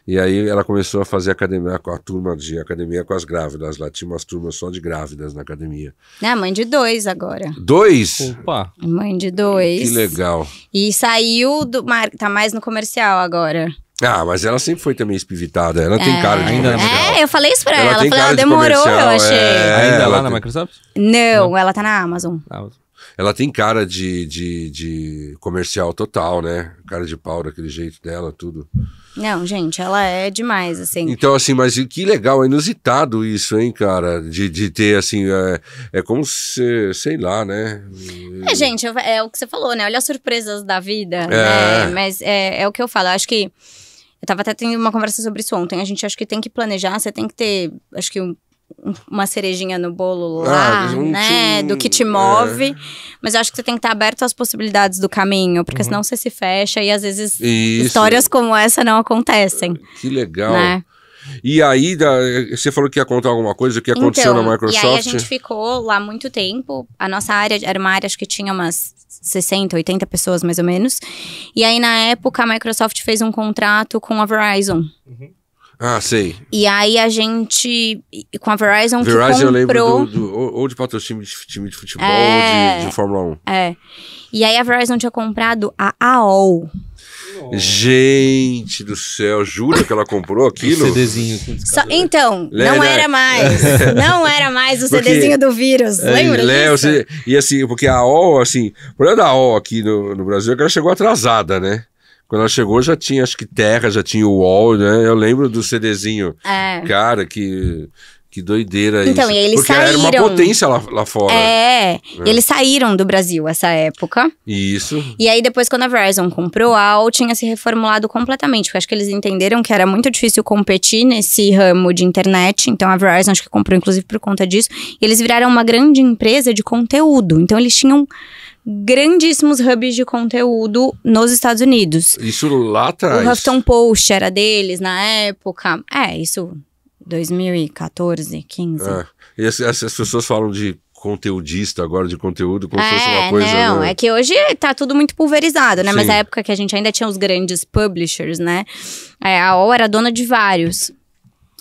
E aí ela começou a fazer academia com a turma de academia com as grávidas. Lá tinha umas turmas só de grávidas na academia. Mãe de 2 agora. 2? Opa! Mãe de 2. Que legal. E saiu tá mais no comercial agora. Mas ela sempre foi também espivitada. Ela tem cara de comercial. Eu falei isso pra ela. Ela falei, demorou, eu achei. Ainda lá na Microsoft? Não, ela tá na Amazon. Ela tem cara de comercial total, né? Cara de pau, daquele jeito dela, tudo. Não, gente, ela é demais, assim. Então, assim, mas que legal, é inusitado isso, hein, cara? De ter, assim, é como se, sei lá, né? Gente, é o que você falou, né? Olha as surpresas da vida, né? Mas é o que eu falo, eu acho que... Eu tava até tendo uma conversa sobre isso ontem. A gente acho que tem que planejar, você tem que ter, acho que uma cerejinha no bolo lá, né? Do que te move. Mas eu acho que você tem que estar aberto às possibilidades do caminho, porque senão você se fecha e às vezes histórias como essa não acontecem. Que legal. Né? E aí, você falou que ia contar alguma coisa, o que aconteceu na Microsoft? E aí a gente ficou lá muito tempo. A nossa área era uma área, acho que tinha umas 60, 80 pessoas mais ou menos. E aí, na época, a Microsoft fez um contrato com a Verizon. Sei. E aí a gente, com a Verizon que comprou... eu lembro ou de patrocínio de time de futebol ou de Fórmula 1. E aí a Verizon tinha comprado a AOL. Gente do céu, jura que ela comprou aquilo? CDzinho. Então, não era mais o CDzinho do vírus, lembra disso? E assim, porque a AOL, assim, o problema da AOL aqui no Brasil é que ela chegou atrasada, né? Quando ela chegou já tinha, acho que Terra, já tinha o UOL, né? Eu lembro do CDzinho. Cara, que doideira então, isso. E eles porque saíram. Era uma potência lá fora. E eles saíram do Brasil essa época. Isso. E aí depois, quando a Verizon comprou, a AOL tinha se reformulado completamente. Porque acho que eles entenderam que era muito difícil competir nesse ramo de internet. Então a Verizon acho que comprou inclusive por conta disso. E eles viraram uma grande empresa de conteúdo. Então eles tinham grandíssimos hubs de conteúdo nos Estados Unidos. Isso lá atrás. O Huffington Post era deles na época. Isso 2014, 15. E as pessoas falam de conteudista agora, de conteúdo, como se fosse uma coisa... Não, né? é que hoje tá tudo muito pulverizado, né? Sim. Mas na época que a gente ainda tinha os grandes publishers, né? A AOL era dona de vários.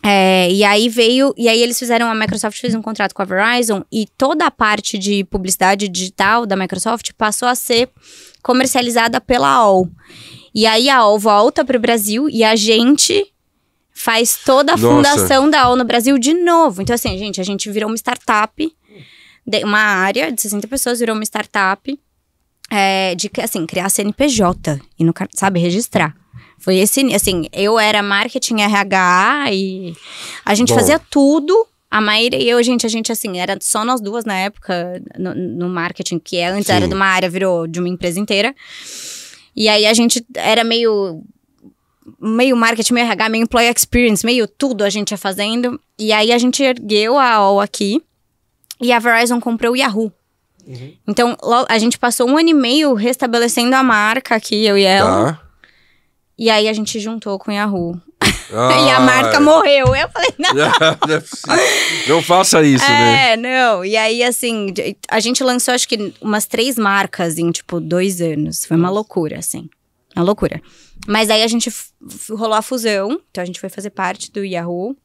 E aí eles fizeram, a Microsoft fez um contrato com a Verizon e toda a parte de publicidade digital da Microsoft passou a ser comercializada pela AOL. E aí a AOL volta para o Brasil e a gente faz toda a fundação da AOL no Brasil de novo. Então assim, a gente virou uma startup, uma área de 60 pessoas virou uma startup de, assim, criar CNPJ e, sabe, registrar. Foi esse, assim, eu era marketing RH e a gente fazia tudo. A Maíra e eu, a gente, assim, era só nós duas na época, no marketing, que antes era de uma área, virou de uma empresa inteira. E aí a gente era meio marketing, meio RH, meio employee experience, meio tudo a gente ia fazendo. E aí a gente ergueu a AOL aqui e a Verizon comprou o Yahoo. Então, a gente passou 1 ano e meio restabelecendo a marca aqui, eu e ela. E aí a gente juntou com o Yahoo. E a marca morreu. Eu falei, não. Não faça isso, né? Não. E aí, assim, a gente lançou acho que umas 3 marcas em, tipo, 2 anos. Foi uma loucura, assim. Uma loucura. Mas aí a gente rolou a fusão. Então a gente foi fazer parte do Yahoo.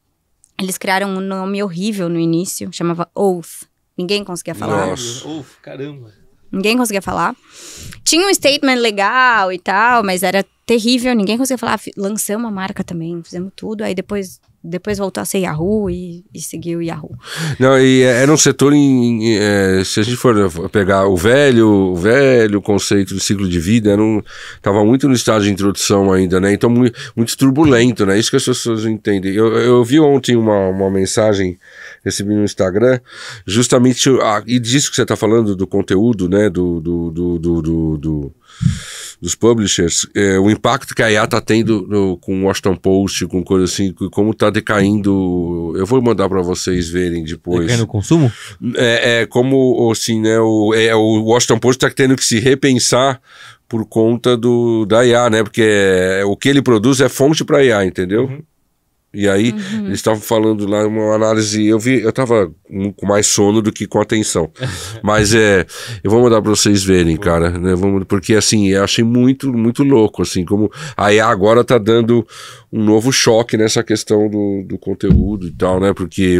Eles criaram um nome horrível no início. Chamava Oath. Ninguém conseguia falar. Nossa. Caramba. Ninguém conseguia falar. Tinha um statement legal e tal, mas era terrível. Ninguém conseguia falar. Lançamos uma marca também, fizemos tudo. Aí depois voltou a ser Yahoo e seguiu o Yahoo. Não, e era um setor se a gente for pegar o velho conceito de ciclo de vida, estava muito no estágio de introdução ainda, né? Então, muito turbulento, né? Isso que as pessoas entendem. Eu vi ontem uma mensagem, recebi no Instagram, justamente, e disso que você está falando, do conteúdo, né? Dos publishers, o impacto que a IA está tendo com o Washington Post, com coisa assim, como está decaindo. Eu vou mandar para vocês verem depois. Decaindo o consumo? Como assim, né? O Washington Post está tendo que se repensar por conta da IA, né? Porque o que ele produz é fonte para IA, entendeu? Uhum. E aí, eles estavam falando lá, uma análise, eu tava com mais sono do que com atenção, mas eu vou mandar para vocês verem, cara, né, porque assim, eu achei muito, muito louco, assim, como a IA agora tá dando um novo choque nessa questão do conteúdo e tal, né, porque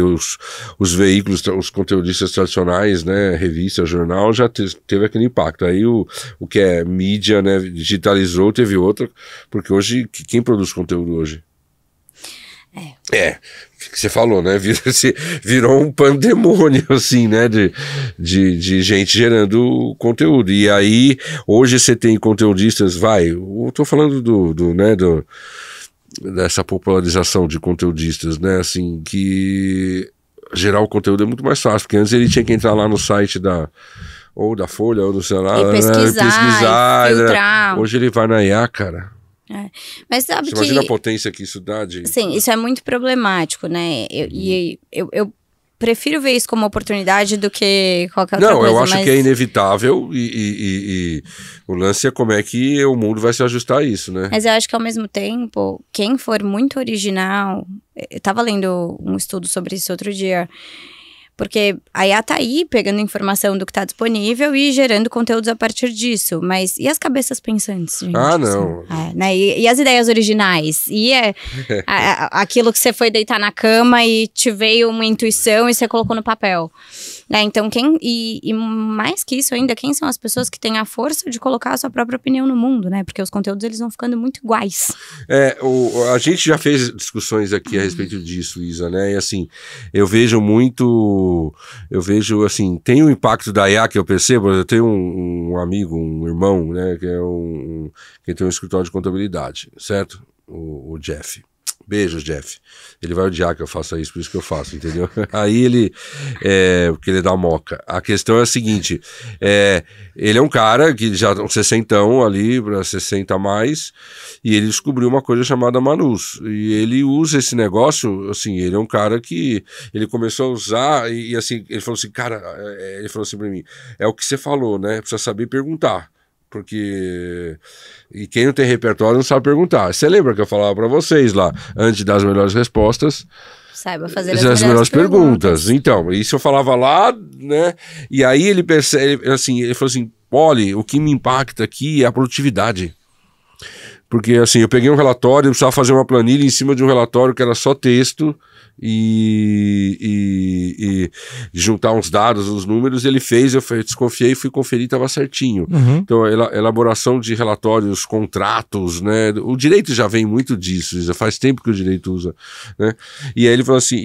os veículos, os conteudistas tradicionais, né, revista, jornal, já teve aquele impacto, aí o que é mídia, né, digitalizou, teve outra, porque hoje, quem produz conteúdo hoje? Que você falou, né? Virou um pandemônio, assim, né? De gente gerando conteúdo. E aí, hoje você tem conteudistas, eu tô falando dessa popularização de conteudistas, né? Assim, que gerar o conteúdo é muito mais fácil, porque antes ele tinha que entrar lá no site ou da Folha, ou do sei lá, e pesquisar, filtrar. Hoje ele vai na IA, cara. Mas sabe Você imagina a potência que isso dá de... Sim, isso é muito problemático, né? Eu prefiro ver isso como oportunidade do que qualquer outra coisa. Não, eu acho que é inevitável e o lance é como é que o mundo vai se ajustar a isso, né? Mas eu acho que ao mesmo tempo, quem for muito original... Eu tava lendo um estudo sobre isso outro dia... Porque a IA tá aí pegando informação do que tá disponível e gerando conteúdos a partir disso. Mas e as cabeças pensantes, gente? Não. Assim, né? E as ideias originais? E aquilo que você foi deitar na cama e te veio uma intuição e você colocou no papel. Né? Então, e mais que isso ainda, quem são as pessoas que têm a força de colocar a sua própria opinião no mundo, né? Porque os conteúdos, eles vão ficando muito iguais. A gente já fez discussões aqui a respeito disso, Isa, né? E assim, eu vejo, assim, tem um impacto da IA que eu percebo. Eu tenho um amigo, um irmão, né? Que é que tem um escritório de contabilidade, certo? O Jeff. Beijo, Jeff. Ele vai odiar que eu faça isso, por isso que eu faço, entendeu? Aí porque ele dá moca. A questão é a seguinte, ele é um cara que já um 60 ali, para 60 a mais, e ele descobriu uma coisa chamada Manus. E ele usa esse negócio, assim, ele é um cara que ele começou a usar, e assim, ele falou assim, cara, ele falou assim pra mim, é o que você falou, né? Precisa saber perguntar. Porque quem não tem repertório não sabe perguntar. Você lembra que eu falava para vocês lá, antes das melhores respostas, saiba fazer as melhores perguntas. Então, isso eu falava lá, né? E aí ele percebe, assim, ele falou assim, Poli, o que me impacta aqui é a produtividade. Porque assim, eu peguei um relatório, eu precisava fazer uma planilha em cima de um relatório que era só texto e juntar uns dados, uns números, ele fez, eu desconfiei, fui conferir, estava certinho. Então, elaboração de relatórios, contratos, né? O direito já vem muito disso, já faz tempo que o direito usa, né? E aí ele falou assim,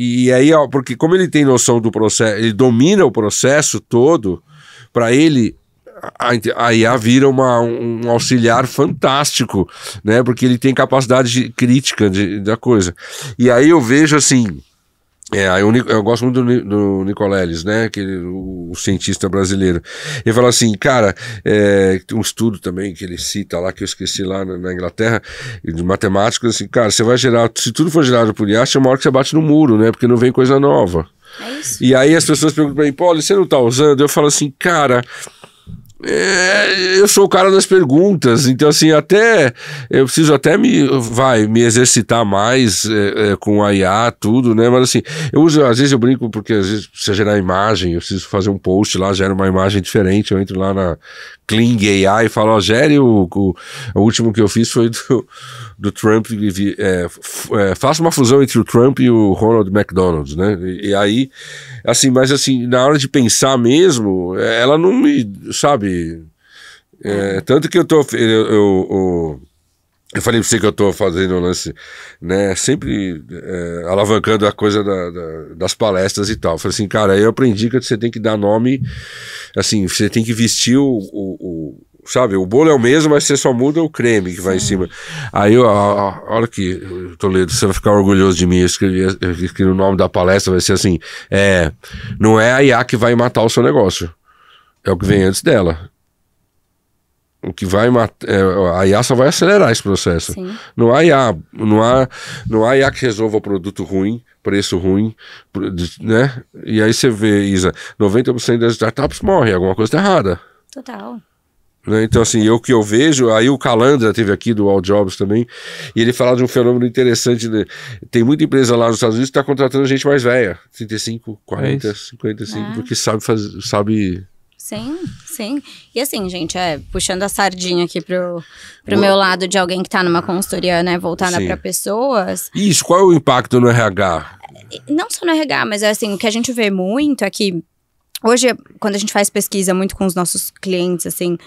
porque como ele tem noção do processo, ele domina o processo todo, para ele a IA vira um auxiliar fantástico, né? Porque ele tem capacidade crítica da coisa. E aí eu vejo assim, eu gosto muito do Nicoleles, né? O cientista brasileiro. Ele fala assim, cara, tem um estudo também que ele cita lá, que eu esqueci lá na Inglaterra, de matemática, assim, cara, você vai gerar, se tudo for gerado por IA, chega uma hora que você bate no muro, né? Porque não vem coisa nova. É isso. E aí as pessoas perguntam pra mim, Poli, você não tá usando? Eu falo assim, cara, Eu sou o cara das perguntas, então assim, eu preciso até me exercitar mais com a IA, tudo, né? Mas assim, às vezes eu brinco porque às vezes precisa gerar imagem, eu preciso fazer um post lá, gera uma imagem diferente, eu entro lá na Kling AI e falo, ó, gere o último que eu fiz foi do Trump, faça uma fusão entre o Trump e o Ronald McDonald, né? E aí, assim, mas assim, na hora de pensar mesmo, ela não me, sabe, tanto que eu falei pra você que eu tô fazendo um lance, né, sempre alavancando a coisa das palestras e tal. Eu falei assim, cara, aí eu aprendi que você tem que dar nome, assim, você tem que vestir sabe, o bolo é o mesmo, mas você só muda o creme que vai em cima. Aí, a hora que, Toledo, você vai ficar orgulhoso de mim, eu escrevi o nome da palestra, vai ser assim, não é a IA que vai matar o seu negócio, é o que vem antes dela. O que vai matar, a IA só vai acelerar esse processo. Sim. Não há IA que resolva o produto ruim, preço ruim, né? E aí você vê, Isa, 90% das startups morrem, alguma coisa tá errada. Total. Né? Então, assim, o que eu vejo, aí o Calandra teve aqui do All Jobs também, e ele fala de um fenômeno interessante, né? Tem muita empresa lá nos Estados Unidos que está contratando gente mais velha, 35, 40, 55, porque sabe... Sim. E assim, gente, puxando a sardinha aqui pro meu lado de alguém que tá numa consultoria, né, voltada para pessoas. Isso, qual é o impacto no RH? Não só no RH, mas assim, o que a gente vê muito é que hoje, quando a gente faz pesquisa muito com os nossos clientes, assim,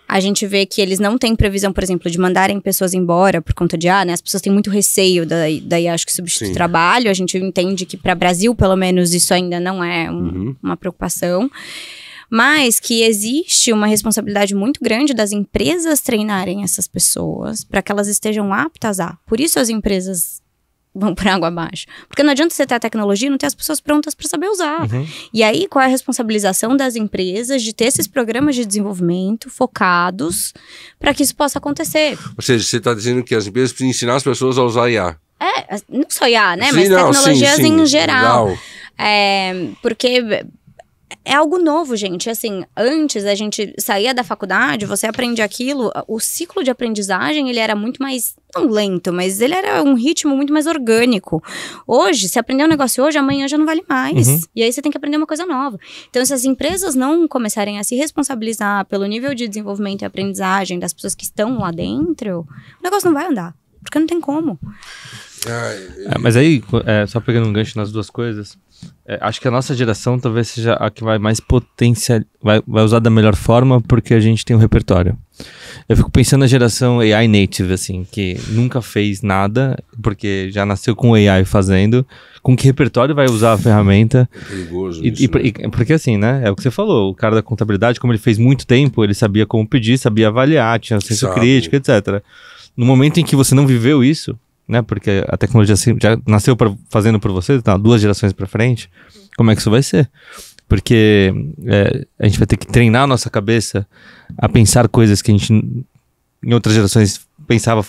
a gente vê que eles não têm previsão, por exemplo, de mandarem pessoas embora por conta de né? As pessoas têm muito receio daí acho que substituir o trabalho. A gente entende que para Brasil, pelo menos, isso ainda não é uma preocupação. Mas que existe uma responsabilidade muito grande das empresas treinarem essas pessoas para que elas estejam aptas a. Por isso as empresas vão por água abaixo. Porque não adianta você ter a tecnologia e não ter as pessoas prontas para saber usar. E aí, qual é a responsabilização das empresas de ter esses programas de desenvolvimento focados para que isso possa acontecer? Ou seja, você está dizendo que as empresas precisam ensinar as pessoas a usar IA. Não só IA, né? Mas tecnologias em geral. Porque... é algo novo, gente. Assim, antes a gente saía da faculdade, você aprende aquilo, o ciclo de aprendizagem, ele era muito mais, não lento, mas ele era um ritmo muito mais orgânico. Hoje, se aprender um negócio hoje, amanhã já não vale mais. E aí você tem que aprender uma coisa nova. Então, se as empresas não começarem a se responsabilizar pelo nível de desenvolvimento e aprendizagem das pessoas que estão lá dentro, o negócio não vai andar, porque não tem como. Mas aí, só pegando um gancho nas duas coisas, acho que a nossa geração talvez seja a que vai mais vai usar da melhor forma, porque a gente tem um repertório. Eu fico pensando na geração AI native, assim, que nunca fez nada, porque já nasceu com AI fazendo, com que repertório vai usar a ferramenta. É perigoso isso, porque assim, né, é o que você falou, o cara da contabilidade, como ele fez muito tempo, ele sabia como pedir, sabia avaliar, tinha senso crítico, etc. No momento em que você não viveu isso, né, porque a tecnologia já nasceu fazendo por você, tá, 2 gerações para frente, como é que isso vai ser? Porque a gente vai ter que treinar a nossa cabeça a pensar coisas que a gente em outras gerações pensava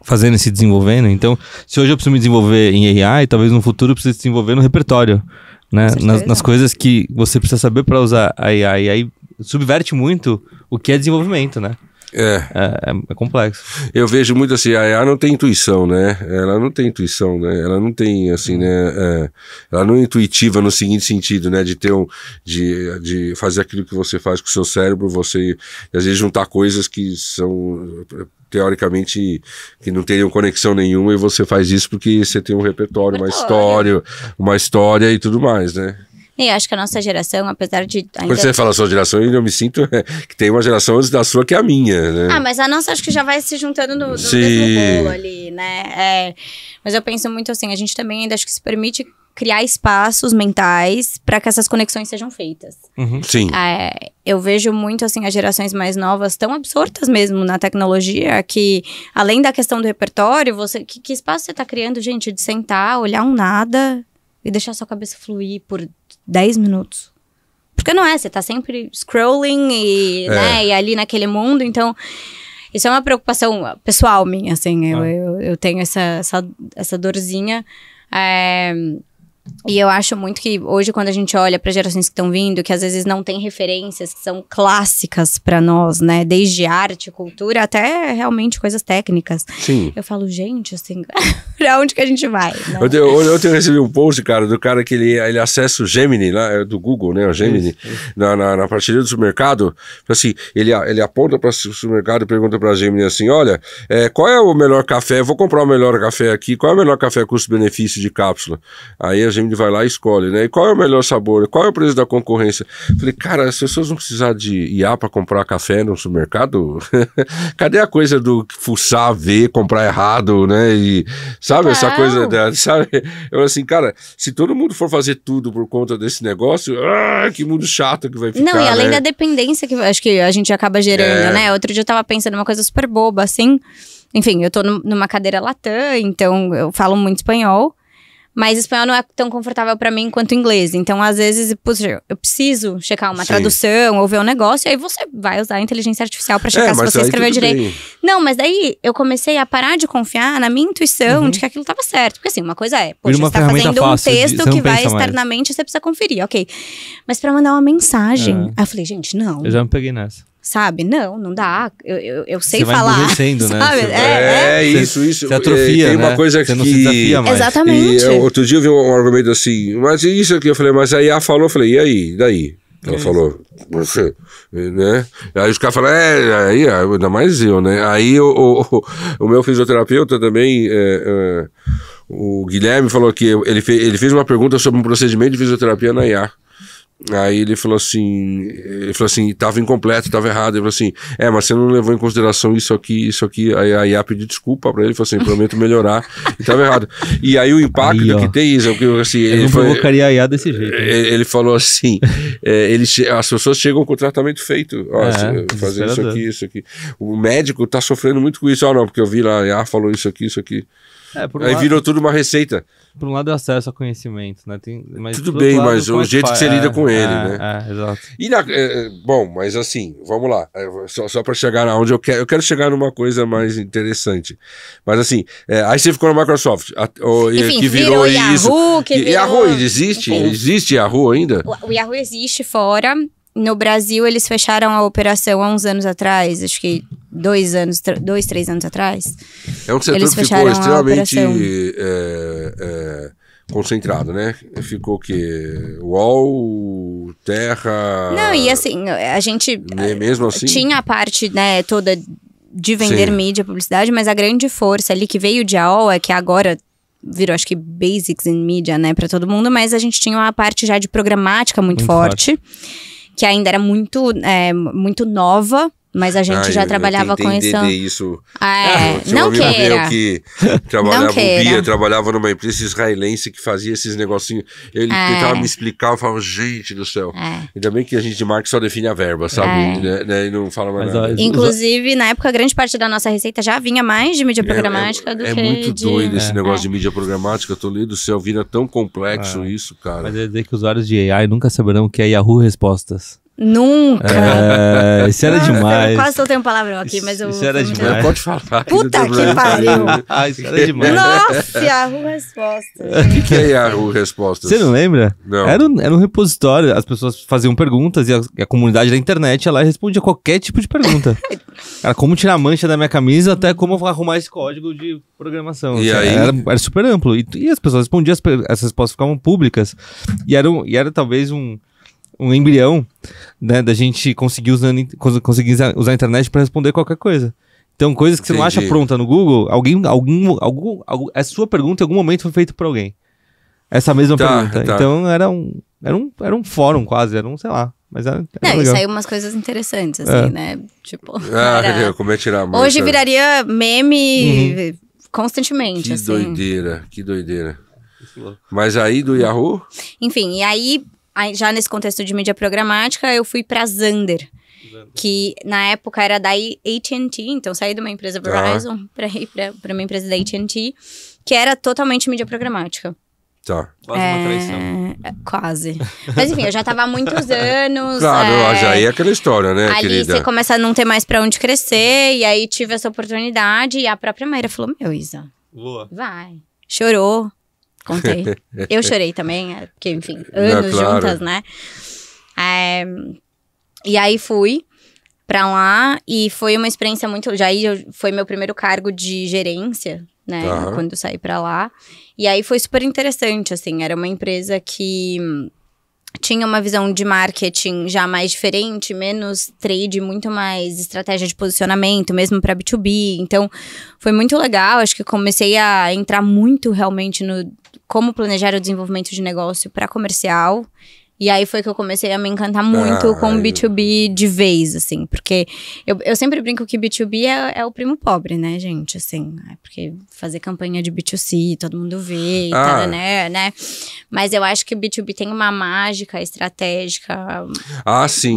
fazendo e se desenvolvendo. Então, se hoje eu preciso me desenvolver em AI, talvez no futuro eu precise desenvolver no repertório, né, nas coisas que você precisa saber para usar a AI. E aí subverte muito o que é desenvolvimento, né? É complexo. Eu vejo muito assim, a IA não tem intuição, né? Ela não tem intuição, né? Ela não tem, assim, né? Ela não é intuitiva no seguinte sentido, né? De fazer aquilo que você faz com o seu cérebro, você, às vezes, juntar coisas que são, teoricamente, que não teriam conexão nenhuma, e você faz isso porque você tem um repertório, uma história e tudo mais, né? E acho que a nossa geração, apesar de... Quando você fala sua geração, eu me sinto que tem uma geração antes da sua que é a minha, né? Mas a nossa acho que já vai se juntando no mesmo bolo ali, né? Mas eu penso muito assim, a gente também ainda acho que se permite criar espaços mentais para que essas conexões sejam feitas. Sim. Eu vejo muito, assim, as gerações mais novas tão absortas mesmo na tecnologia que, além da questão do repertório, que espaço você tá criando, gente, de sentar, olhar um nada e deixar sua cabeça fluir por 10 minutos. Porque não você tá sempre scrolling né, e ali naquele mundo, então isso é uma preocupação pessoal minha, assim, eu tenho essa dorzinha, E eu acho muito que hoje, quando a gente olha para gerações que estão vindo, que às vezes não tem referências que são clássicas para nós, né? Desde arte, cultura, até realmente coisas técnicas. Sim. Eu falo, gente, assim, pra onde que a gente vai? Né? Eu recebi um post, cara, do cara que ele acessa o Gemini, lá, do Google, né? O Gemini, na prateleira do supermercado. Assim, ele aponta para o supermercado e pergunta para a Gemini assim: olha, qual é o melhor café? Eu vou comprar o melhor café aqui. Qual é o melhor café custo-benefício de cápsula? Aí a Gemini vai lá e escolhe, né? E qual é o melhor sabor? Qual é o preço da concorrência? Falei, cara, as pessoas não precisam de IA para comprar café no supermercado? Cadê a coisa do fuçar, ver, comprar errado, né? E sabe, essa coisa, sabe? Eu assim, cara, se todo mundo for fazer tudo por conta desse negócio, que mundo chato que vai ficar, não, e além né? da dependência que acho que a gente acaba gerando, né? Outro dia eu tava pensando numa coisa super boba, assim. Enfim, eu tô numa cadeira Latam, então eu falo muito espanhol. Mas espanhol não é tão confortável pra mim quanto inglês. Então, às vezes, puxa, eu preciso checar uma tradução ou ver um negócio. E aí você vai usar a inteligência artificial pra checar se você escreveu direito. Bem. Não, mas daí eu comecei a parar de confiar na minha intuição de que aquilo tava certo. Porque assim, uma coisa é, poxa, você tá fazendo um texto que vai externamente, você precisa conferir, ok. Mas pra mandar uma mensagem, aí eu falei, gente, não. Eu já me peguei nessa. Sabe? Não dá. Eu sei você falar. Vai sabe? Né? Isso. Você atrofia, tem uma né? coisa você não se desafia mais. Exatamente. Outro dia eu vi um argumento assim, mas isso aqui, eu falei, mas a IA falou, eu falei, e aí? Daí? Ela falou, você, né? Aí os caras falaram, aí, ainda mais eu, né? Aí o meu fisioterapeuta também, o Guilherme falou que ele fez uma pergunta sobre um procedimento de fisioterapia na IA. Aí ele falou assim, tava incompleto, tava errado. Ele falou assim, mas você não levou em consideração isso aqui. Aí a IA pediu desculpa pra ele, falou assim, prometo melhorar, e tava errado. E aí o impacto que tem isso, assim, ele não provocaria a IA desse jeito. Ele falou assim, as pessoas chegam com o tratamento feito, fazer isso aqui. O médico tá sofrendo muito com isso, não, porque eu vi lá, a IA falou isso aqui. Aí virou tudo uma receita. Por um lado é acesso a conhecimento, né? Tudo bem, mas o jeito que você lida com ele, né? Exato. E bom, mas assim, vamos lá. Só para chegar aonde eu quero chegar numa coisa mais interessante. Mas assim, aí você ficou na Microsoft, enfim, que virou isso. Yahoo, Yahoo existe? Enfim. Existe Yahoo ainda? O Yahoo existe fora. No Brasil, eles fecharam a operação há uns anos atrás, acho que 3 anos atrás. É um setor que ficou extremamente concentrado, né? Ficou que UOL, Terra... Não, e assim, a gente mesmo assim? Tinha a parte, né, toda de vender mídia, publicidade, mas a grande força ali que veio de AOL é que agora... virou, acho que, basics in media, né, pra todo mundo, mas a gente tinha uma parte já de programática muito forte. Que ainda era muito nova, mas a gente já trabalhava com isso. Não queira. Eu que trabalhava numa empresa israelense que fazia esses negocinhos. Ele tentava me explicar, eu falava, gente do céu. Ainda bem que a gente de marketing só define a verba, sabe? Né? E não fala mais nada. Inclusive, na época, grande parte da nossa receita já vinha mais de mídia programática do que muito doido esse negócio de mídia programática. Toledo do céu, vira tão complexo isso, cara. Mas é dizer que usuários de AI nunca saberão o que é Yahoo Respostas. Nunca! Isso era demais. Eu quase soltei um palavrão aqui, mas eu... Isso era demais. Pode falar. Puta que pariu! Isso era demais. Nossa, Yahoo Respostas. O que é Yahoo Respostas? Você não lembra? Não. Era um repositório, as pessoas faziam perguntas e a comunidade da internet ia lá e respondia qualquer tipo de pergunta. Era como tirar a mancha da minha camisa até como arrumar esse código de programação. E aí? Era super amplo. E as pessoas respondiam, as respostas ficavam públicas. E era talvez um embrião, né, da gente conseguir usar a internet para responder qualquer coisa. Então, coisas que você não acha pronta no Google, a sua pergunta em algum momento foi feita por alguém. Essa mesma pergunta. Tá. Então, era um fórum quase, sei lá. Mas era legal. E saiu umas coisas interessantes, assim, né? Tipo... como é tirar a mancha. Hoje viraria meme constantemente, Que doideira. Mas aí do Yahoo? Enfim, e aí já nesse contexto de mídia programática, eu fui pra Xandr, que na época era da AT&T, então saí de uma empresa Verizon pra ir pra uma empresa da AT&T, que era totalmente mídia programática. Tá. Quase uma traição. Quase. Mas enfim, eu já tava há muitos anos. Claro, já é aquela história, né, ali querida? Você começa a não ter mais pra onde crescer, e aí tive essa oportunidade, e a própria Mayra falou, meu, Isa, Boa. vai. Chorou. contei. Eu chorei também, porque, enfim, anos claro. juntas, né? E aí fui pra lá e foi uma experiência muito... foi meu primeiro cargo de gerência, né? Quando eu saí pra lá. E aí foi super interessante, assim. Era uma empresa que tinha uma visão de marketing já mais diferente, menos trade, muito mais estratégia de posicionamento, mesmo para B2B. Então, foi muito legal. Acho que comecei a entrar muito realmente no como planejar o desenvolvimento de negócio para comercial. E aí foi que eu comecei a me encantar muito com B2B de vez, assim. Porque eu sempre brinco que B2B é o primo pobre, né, gente? Assim, porque fazer campanha de B2C, todo mundo vê, né? Mas eu acho que o B2B tem uma mágica estratégica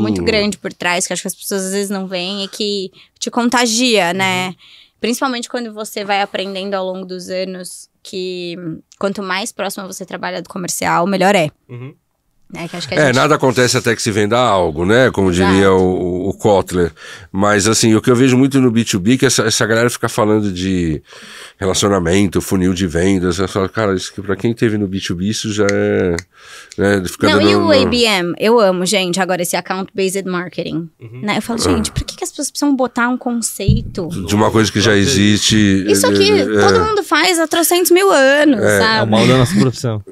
muito grande por trás, que acho que as pessoas às vezes não veem e que te contagia, né? Principalmente quando você vai aprendendo ao longo dos anos que quanto mais próximo você trabalha do comercial, melhor é. Que acho que nada acontece até que se venda algo, né? Como diria o Kotler. Mas, assim, o que eu vejo muito no B2B é que essa galera fica falando de relacionamento, funil de vendas. Eu falo, cara, isso que pra quem teve no B2B, isso já é... Né, e o ABM? Eu amo, gente, agora esse Account-Based Marketing. Né? Eu falo, gente, por que as pessoas precisam botar um conceito? De uma coisa que já existe... Isso aqui, todo mundo faz há 300 mil anos, sabe? É o mal da nossa profissão.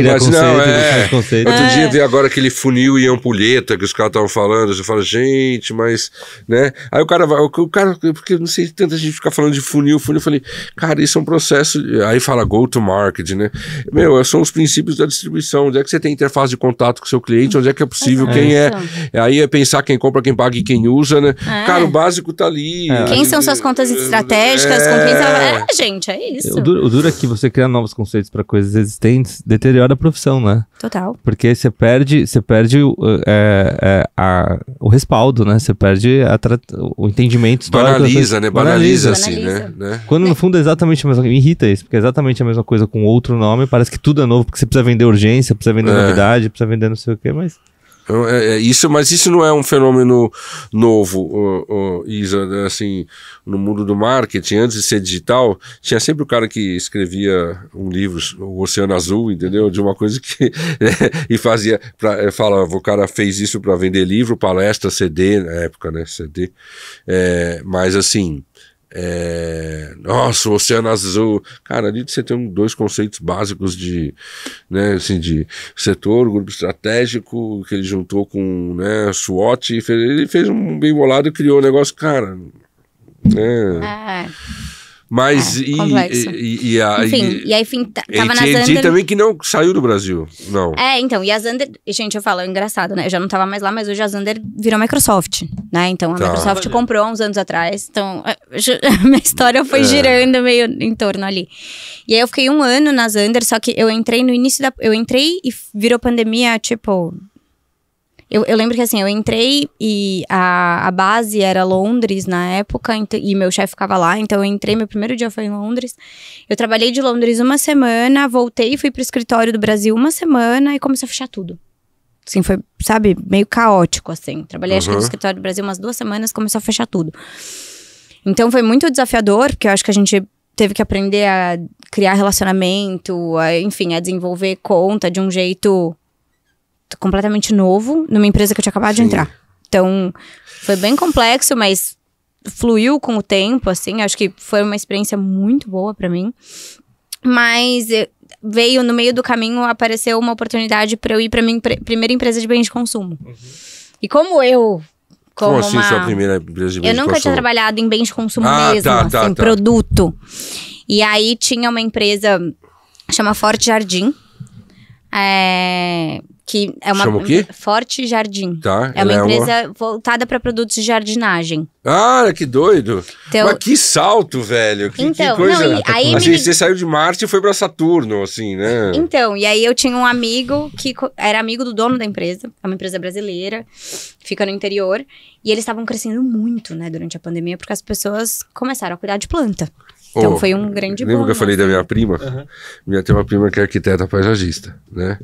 Mas não, conceito. Outro dia vi agora aquele funil e ampulheta que os caras estavam falando. Você fala, gente, mas, né? Aí o cara, porque não sei, tanta gente fica falando de funil. Eu falei, cara, isso é um processo. Aí fala go to market, né? São os princípios da distribuição. Onde é que você tem interface de contato com o seu cliente? Onde é que é possível? Quem é? Aí é pensar quem compra, quem paga e quem usa, né? Cara, o básico tá ali. Quem são suas contas estratégicas? Com quem você... gente, é isso. O duro é que você criar novos conceitos para coisas existentes deteriora a profissão, né? Total. Porque você perde o respaldo, né? Você perde o entendimento histórico. Banaliza, né? Banaliza, assim, né? Quando no fundo é exatamente a mesma coisa. Me irrita isso, porque é exatamente a mesma coisa com outro nome. Parece que tudo é novo, porque você precisa vender urgência, precisa vender novidade, precisa vender não sei o quê, mas... Mas isso não é um fenômeno novo, Isa, assim, no mundo do marketing. Antes de ser digital, tinha sempre o cara que escrevia um livro, O Oceano Azul, entendeu? De uma coisa que... e fazia, falava, o cara fez isso para vender livro, palestra, CD, na época, né, CD, mas assim... nossa, o Oceano Azul, cara, ali você tem dois conceitos básicos de, né, assim, de setor, grupo estratégico, que ele juntou com, né, SWOT, ele fez um bem bolado e criou um negócio, cara, né? Mas e aí tava na Zander também que não saiu do Brasil, não. Então, e a Zander, gente, eu falo, é engraçado, né? Eu já não tava mais lá, mas hoje a Zander virou Microsoft, né? Então a Microsoft comprou há uns anos atrás, então a minha história foi girando meio em torno ali. E aí eu fiquei 1 ano na Zander, só que eu entrei no início eu entrei e virou pandemia, tipo... Eu lembro que assim, eu entrei e a base era Londres na época, e meu chefe ficava lá, então eu entrei, meu primeiro dia foi em Londres. Eu trabalhei de Londres 1 semana, voltei, fui pro escritório do Brasil 1 semana e comecei a fechar tudo. Assim, foi, sabe, meio caótico, assim. Trabalhei acho que no escritório do Brasil umas 2 semanas, começou a fechar tudo. Então foi muito desafiador, porque eu acho que a gente teve que aprender a criar relacionamento, enfim, a desenvolver conta de um jeito... completamente novo, numa empresa que eu tinha acabado de entrar. Então, foi bem complexo, mas fluiu com o tempo, assim. Acho que foi uma experiência muito boa pra mim. Mas veio, no meio do caminho, apareceu uma oportunidade pra eu ir pra minha primeira empresa de bens de consumo. E como assim, sua primeira empresa de bens de consumo? Eu nunca tinha trabalhado em bens de consumo mesmo, produto. E aí, tinha uma empresa, chama Forte Jardim. Que é uma... Chama o quê? Forte Jardim. Tá, é uma empresa voltada para produtos de jardinagem. Que doido. Então, mas que salto, velho. Que coisa. Não, aí assim, você saiu de Marte e foi pra Saturno, assim, né? Então, e aí eu tinha um amigo que era amigo do dono da empresa. É uma empresa brasileira, fica no interior. E eles estavam crescendo muito, né, durante a pandemia, porque as pessoas começaram a cuidar de planta. Então foi um grande boom. Lembra que eu falei da minha prima? Tem uma prima que é arquiteta paisagista, né?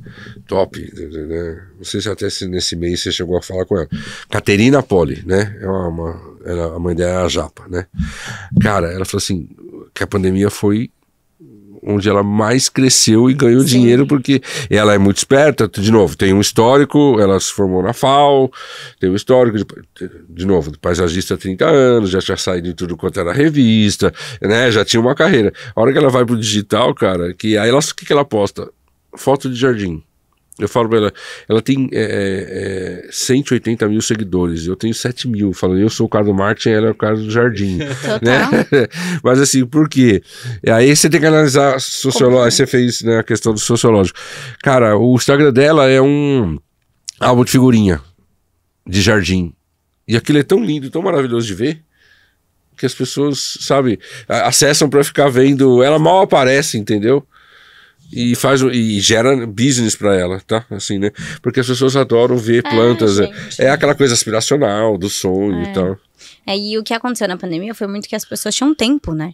Top, né? Não sei se até nesse mês você chegou a falar com ela. Caterina Poli, né? A mãe dela era a Japa, né? Cara, ela falou assim, que a pandemia foi onde ela mais cresceu e ganhou Sim. dinheiro, porque ela é muito esperta, de novo, tem um histórico, ela se formou na FAO, tem um histórico, de novo, de paisagista há 30 anos, já tinha saído de tudo quanto era revista, né, já tinha uma carreira. A hora que ela vai pro digital, cara, que aí ela, o que ela posta? Foto de jardim. Eu falo pra ela tem 180 mil seguidores, eu tenho 7 mil, falando, eu sou o cara do marketing, ela é o cara do jardim, né? Mas assim, por quê? Aí você tem que analisar sociológico, aí você fez, né, a questão do sociológico. Cara, o Instagram dela é um álbum de figurinha de jardim, e aquilo é tão lindo, tão maravilhoso de ver, que as pessoas, sabe, acessam pra ficar vendo, ela mal aparece, entendeu? E gera business pra ela, tá? Assim, né? Porque as pessoas adoram ver plantas. É aquela coisa aspiracional, do sonho e tal. E o que aconteceu na pandemia foi muito que as pessoas tinham tempo, né?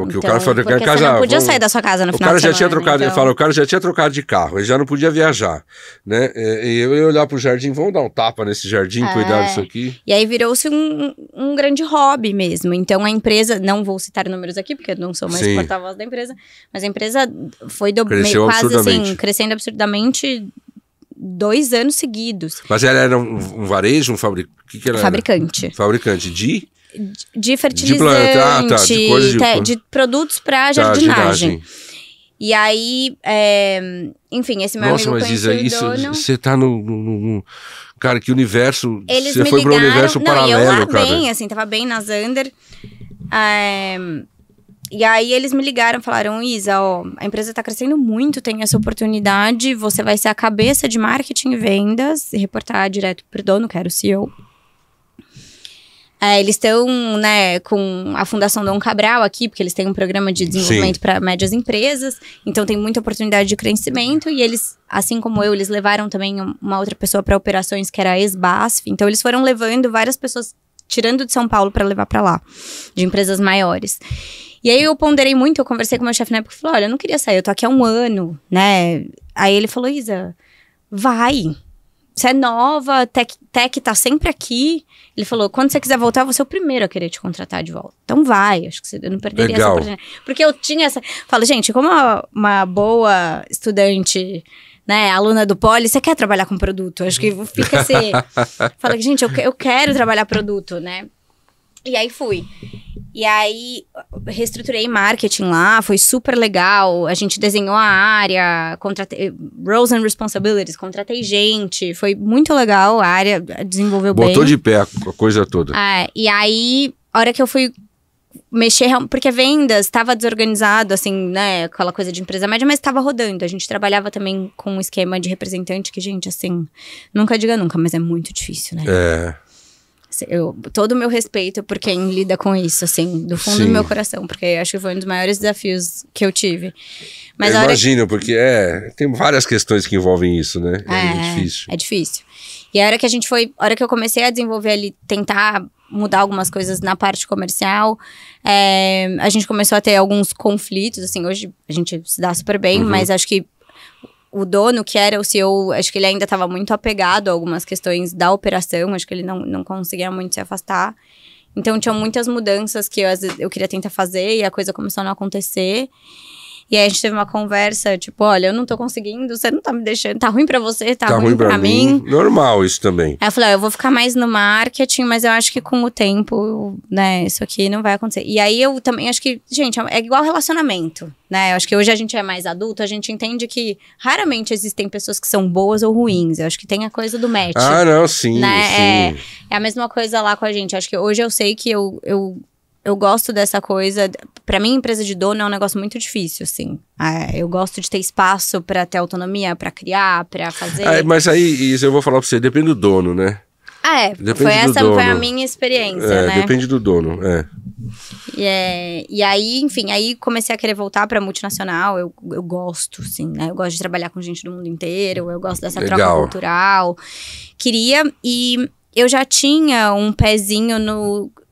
O que o cara falou, porque você não podia sair da sua casa no final de semana. O cara já tinha trocado de carro, ele já não podia viajar, né? E eu ia olhar pro jardim, vamos dar um tapa nesse jardim, cuidar disso aqui. E aí virou-se um grande hobby mesmo. Então a empresa, não vou citar números aqui, porque eu não sou mais porta-voz da empresa, mas a empresa foi quase assim, crescendo absurdamente 2 anos seguidos. Mas ela era um varejo, um fabricante? Que ela fabricante. Era? Fabricante de fertilizante, de produtos para jardinagem. E aí, enfim, esse meu amigo conheceu o dono. Você tá no cara, que universo, eles você foi para um universo paralelo, eu lá cara. bem, assim, tava bem na Zander. E aí eles me ligaram, falaram, Isa, ó, a empresa tá crescendo muito, tem essa oportunidade, você vai ser a cabeça de marketing e vendas, e reportar direto pro dono, que era o CEO. Eles estão, né, com a Fundação Dom Cabral aqui, porque eles têm um programa de desenvolvimento para médias empresas, então tem muita oportunidade de crescimento, e eles, assim como eu, eles levaram também uma outra pessoa para operações, que era a ex-BASF, então eles foram levando várias pessoas, tirando de São Paulo para levar para lá, de empresas maiores. E aí eu ponderei muito, eu conversei com o meu chefe na época, e falei, olha, eu não queria sair, eu tô aqui há 1 ano, né, aí ele falou, Isa, vai, você é nova, tech tá sempre aqui. Ele falou, quando você quiser voltar, eu vou ser o primeiro a querer te contratar de volta. Então vai, acho que eu não perderia essa oportunidade. Porque eu tinha essa... Falo, gente, como uma boa estudante, né, aluna do Poli, você quer trabalhar com produto? Acho que fica assim... Fala, gente, eu quero trabalhar produto, né? E aí fui. E aí, reestruturei marketing lá, foi super legal. A gente desenhou a área, contratei roles and responsibilities, contratei gente. Foi muito legal, a área desenvolveu bem. Botou de pé a coisa toda. E aí, a hora que eu fui mexer... Porque vendas estava desorganizado, assim, né? Aquela coisa de empresa média, mas estava rodando. A gente trabalhava também com um esquema de representante que, gente, assim... Nunca diga nunca, mas é muito difícil, né? Todo o meu respeito por quem lida com isso, assim, do fundo do meu coração, porque acho que foi um dos maiores desafios que eu tive. Mas eu imagino, porque tem várias questões que envolvem isso, né? É difícil. É difícil. E a hora que eu comecei a desenvolver ali, tentar mudar algumas coisas na parte comercial, a gente começou a ter alguns conflitos, assim, hoje a gente se dá super bem, mas acho que o dono, que era o CEO, acho que ele ainda estava muito apegado a algumas questões da operação, acho que ele não conseguia muito se afastar. Então, tinham muitas mudanças que eu queria tentar fazer e a coisa começou a não acontecer. E aí, a gente teve uma conversa, tipo, olha, eu não tô conseguindo, você não tá me deixando, tá ruim pra você, tá ruim pra mim. Normal isso também. Aí eu falei, eu vou ficar mais no marketing, mas eu acho que com o tempo, né, isso aqui não vai acontecer. E aí, eu também acho que, gente, é igual relacionamento, né? Eu acho que hoje a gente é mais adulto, a gente entende que raramente existem pessoas que são boas ou ruins. Eu acho que tem a coisa do match. Não, sim, né? sim. É a mesma coisa lá com a gente. Acho que hoje eu sei que eu gosto dessa coisa. Pra mim, empresa de dono é um negócio muito difícil, assim. Eu gosto de ter espaço pra ter autonomia, pra criar, pra fazer. Mas aí, isso eu vou falar pra você, depende do dono, né? Foi a minha experiência, né? Depende do dono, E aí, enfim, aí comecei a querer voltar pra multinacional. Eu gosto, assim, né? Eu gosto de trabalhar com gente do mundo inteiro. Eu gosto dessa troca cultural. Queria, e eu já tinha um pezinho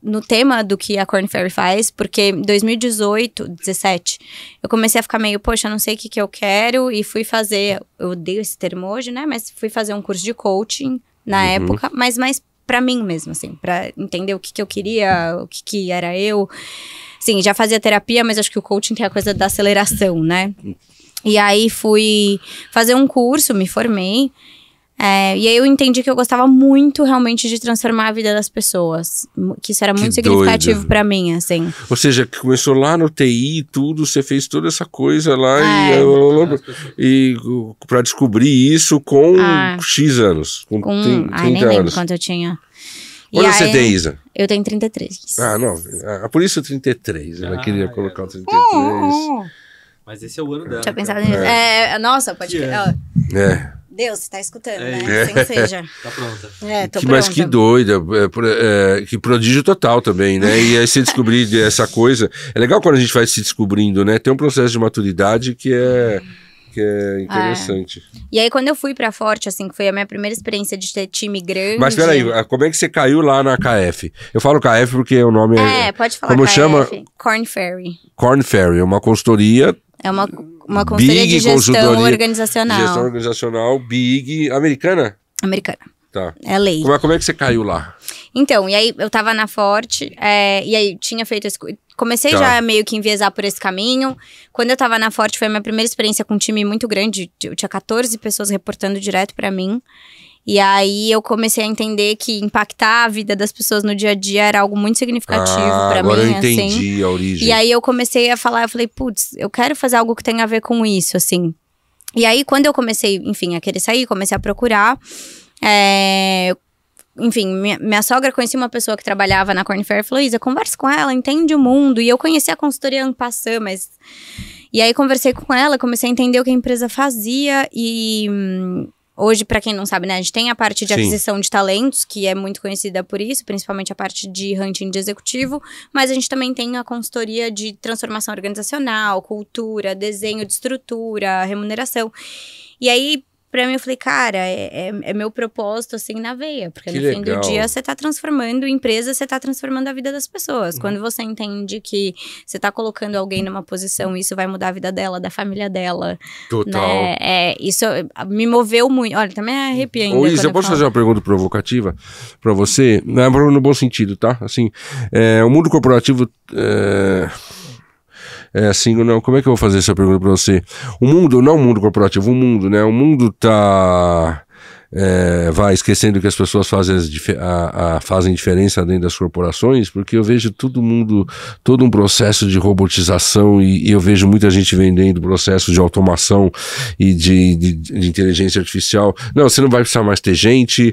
no tema do que a Korn Ferry faz, porque em 2018, 17, eu comecei a ficar meio, poxa, não sei o que eu quero, e fui fazer, eu odeio esse termo hoje, né, mas fui fazer um curso de coaching na época, mas mais pra mim mesmo, assim, pra entender o que eu queria, o que era eu. Sim, já fazia terapia, mas acho que o coaching tem a coisa da aceleração, né? E aí fui fazer um curso, me formei. E aí eu entendi que eu gostava muito realmente de transformar a vida das pessoas. Que isso era muito significativo pra mim, assim. Ou seja, que começou lá no TI e tudo, você fez toda essa coisa lá e pra descobrir isso com X anos. Com 30 nem lembro anos. quanto eu tinha. Quando você tem, Isa? Eu tenho 33. Não. Por isso 33. Ela queria colocar o 33. Mas esse é o ano dela. Tinha pensado nisso. Nossa, pode crer. Deus, você tá escutando, né? Assim seja. Tá pronta. Tô pronta. Mas que doida, que prodígio total também, né? E aí você descobrir essa coisa. É legal quando a gente vai se descobrindo, né? Tem um processo de maturidade que é interessante. E aí, quando eu fui pra Forte, assim, que foi a minha primeira experiência de ter time grande... Mas peraí, como é que você caiu lá na KF? Eu falo KF porque o nome é... pode falar como KF. chama? Korn Ferry. Korn Ferry, é uma consultoria... É uma consultoria de gestão organizacional. Gestão organizacional, big, americana? Americana. Tá. É lei. Como é que você caiu lá? Então, e aí eu tava na Forte, e aí tinha feito esse... Comecei já meio que enviesar por esse caminho. Quando eu tava na Forte, foi a minha primeira experiência com um time muito grande. Eu tinha 14 pessoas reportando direto pra mim. E aí eu comecei a entender que impactar a vida das pessoas no dia a dia era algo muito significativo pra mim. Agora eu entendi a origem. E aí eu comecei a falar, eu falei, putz, eu quero fazer algo que tenha a ver com isso, assim. E aí quando eu comecei, enfim, a querer sair, comecei a procurar. Enfim, minha sogra conhecia uma pessoa que trabalhava na Korn Ferry e falou, Isa, conversa com ela, entende o mundo. E eu conhecia a consultoria ano passado, mas... E aí conversei com ela, comecei a entender o que a empresa fazia e... Hoje, pra quem não sabe, né, a gente tem a parte de aquisição de talentos, que é muito conhecida por isso, principalmente a parte de hunting de executivo, mas a gente também tem a consultoria de transformação organizacional, cultura, desenho de estrutura, remuneração. E aí, pra mim, eu falei, cara, é meu propósito, assim, na veia. Porque no fim do dia, você tá transformando empresa, você tá transformando a vida das pessoas. Quando você entende que você tá colocando alguém numa posição, isso vai mudar a vida dela, da família dela. Total. Né? Isso me moveu muito. Olha, também arrepia ainda. Ô, Isa, eu posso fazer uma pergunta provocativa pra você? Não é no bom sentido, tá? Assim, o mundo corporativo... assim, não, como é que eu vou fazer essa pergunta pra você? O mundo, não o mundo corporativo, o mundo, né? O mundo tá... vai esquecendo que as pessoas fazem diferença dentro das corporações, porque eu vejo todo um processo de robotização e eu vejo muita gente vendendo processo de automação e de inteligência artificial. Não, você não vai precisar mais ter gente,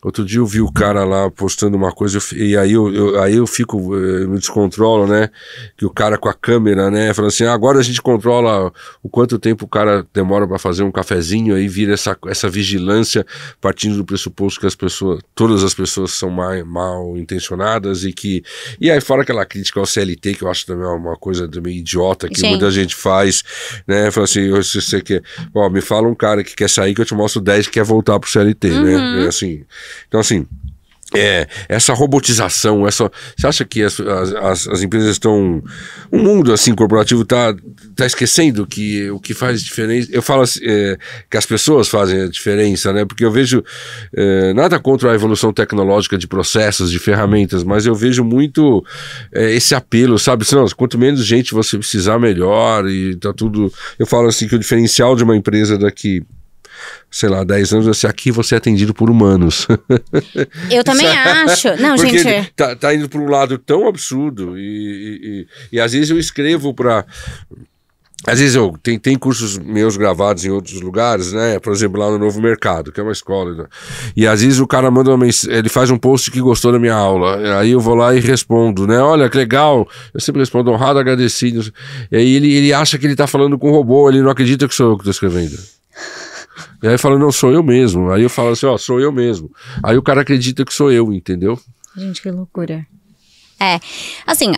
outro dia eu vi o cara lá postando uma coisa e aí eu me descontrolo, né? Que o cara com a câmera, né? Falando assim, agora a gente controla o quanto tempo o cara demora para fazer um cafezinho, aí vira essa vigilância partindo do pressuposto que todas as pessoas são mal intencionadas e aí fora aquela crítica ao CLT, que eu acho também uma coisa meio idiota, que muita gente faz, né? Fala assim, se você quer, me fala um cara que quer sair que eu te mostro 10 que quer voltar pro CLT, né? Assim... Então, assim, essa robotização, você acha que as empresas estão... O mundo, assim, corporativo tá esquecendo que o que faz diferença... Eu falo assim, que as pessoas fazem a diferença, né? Porque eu vejo nada contra a evolução tecnológica de processos, de ferramentas, mas eu vejo muito esse apelo, sabe? Não, quanto menos gente você precisar, melhor e tá tudo... Eu falo assim que o diferencial de uma empresa daqui... sei lá, 10 anos, se aqui você é atendido por humanos. Eu também acho. Não, porque gente... Tá indo para um lado tão absurdo e às vezes eu escrevo para... Às vezes tem cursos meus gravados em outros lugares, né? Por exemplo, lá no Novo Mercado, que é uma escola. Né? E às vezes o cara ele faz um post que gostou da minha aula. Aí eu vou lá e respondo, né? Olha, que legal. Eu sempre respondo honrado, agradecido. E aí ele acha que ele tá falando com um robô, ele não acredita que sou eu que tô escrevendo. E aí fala, não, sou eu mesmo. Aí eu falo assim, sou eu mesmo. Aí o cara acredita que sou eu, entendeu? Gente, que loucura. Assim,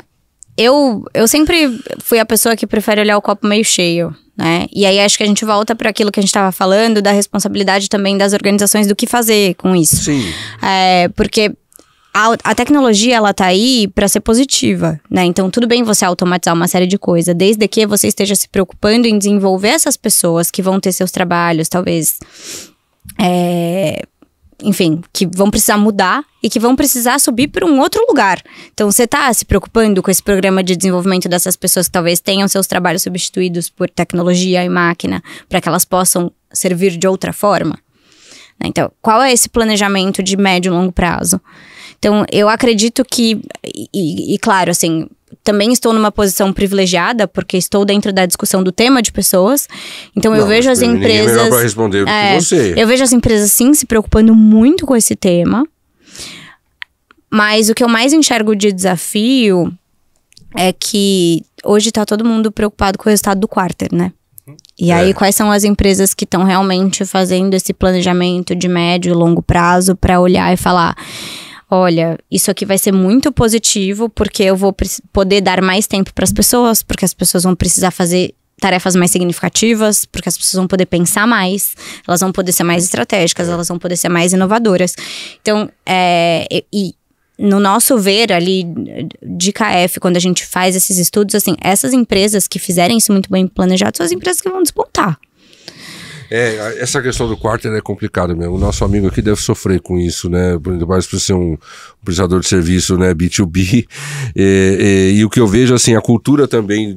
eu sempre fui a pessoa que prefere olhar o copo meio cheio, né? E aí acho que a gente volta para aquilo que a gente estava falando, da responsabilidade também das organizações do que fazer com isso. Sim. Porque... A tecnologia, ela tá aí para ser positiva, né? Então, tudo bem você automatizar uma série de coisas, desde que você esteja se preocupando em desenvolver essas pessoas que vão ter seus trabalhos, talvez, enfim, que vão precisar mudar e que vão precisar subir para um outro lugar. Então, você está se preocupando com esse programa de desenvolvimento dessas pessoas que talvez tenham seus trabalhos substituídos por tecnologia e máquina para que elas possam servir de outra forma? Então, qual é esse planejamento de médio e longo prazo? Então, eu acredito que, e claro, assim, também estou numa posição privilegiada, porque estou dentro da discussão do tema de pessoas. Então, eu vejo as empresas... Melhor pra responder do que você. Eu vejo as empresas, sim, se preocupando muito com esse tema. Mas o que eu mais enxergo de desafio é que hoje tá todo mundo preocupado com o resultado do quarter, né? E aí, quais são as empresas que estão realmente fazendo esse planejamento de médio e longo prazo para olhar e falar: olha, isso aqui vai ser muito positivo porque eu vou poder dar mais tempo para as pessoas, porque as pessoas vão precisar fazer tarefas mais significativas, porque as pessoas vão poder pensar mais, elas vão poder ser mais estratégicas, elas vão poder ser mais inovadoras. Então, no nosso ver ali de KF, quando a gente faz esses estudos, assim, essas empresas que fizerem isso muito bem planejado são as empresas que vão despontar. Essa questão do quarter é complicada mesmo. O nosso amigo aqui deve sofrer com isso, né? Mais por ser um prestador de serviço, né? B2B. E o que eu vejo, assim, a cultura também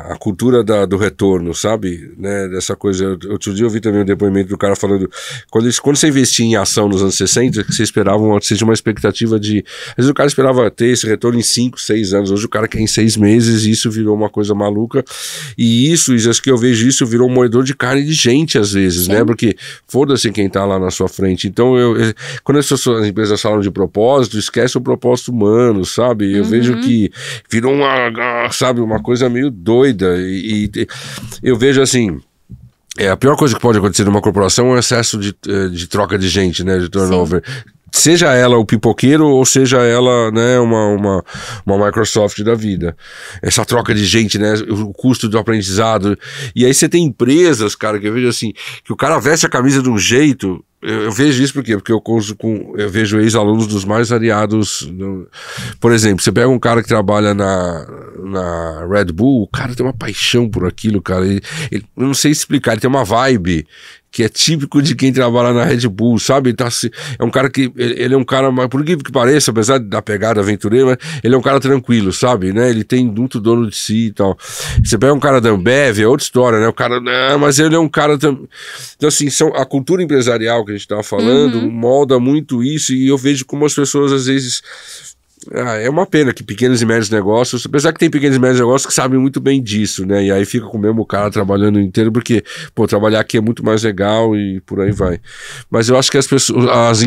a cultura do retorno, sabe? Né? Dessa coisa. Outro dia eu vi também um depoimento do cara falando, quando você investia em ação nos anos 60, que você esperava seja uma expectativa de... Às vezes o cara esperava ter esse retorno em 5, 6 anos. Hoje o cara quer em 6 meses e isso virou uma coisa maluca. E acho que eu vejo isso, virou um moedor de carne de gente, às vezes, né? Porque foda-se quem tá lá na sua frente. Então, quando as empresas falam de propósito, esquece o propósito humano, sabe? Eu vejo que virou uma coisa meio doida. E eu vejo assim... a pior coisa que pode acontecer numa corporação é o excesso de troca de gente, né? De turnover. Sim. Seja ela o pipoqueiro ou seja ela, né, uma Microsoft da vida. Essa troca de gente, né, o custo do aprendizado. E aí você tem empresas, cara, que eu vejo assim, que o cara veste a camisa de um jeito... Eu vejo isso porque eu vejo ex-alunos dos mais variados. Por exemplo, você pega um cara que trabalha na Red Bull, o cara tem uma paixão por aquilo, cara. Eu não sei explicar, ele tem uma vibe que é típico de quem trabalha na Red Bull, sabe? É um cara que... Ele é um cara, por incrível que pareça, apesar da pegada aventureira, ele é um cara tranquilo, sabe? Né? Ele tem muito dono de si e tal. Você pega um cara da Ambev, é outra história, né? O cara... mas ele é um cara... Então, assim, a cultura empresarial que a gente estava falando molda muito isso, e eu vejo como as pessoas, às vezes... é uma pena que pequenos e médios negócios, apesar que tem pequenos e médios negócios que sabem muito bem disso, né? E aí fica com o mesmo cara trabalhando inteiro, porque, trabalhar aqui é muito mais legal e por aí vai. Mas eu acho que as pessoas,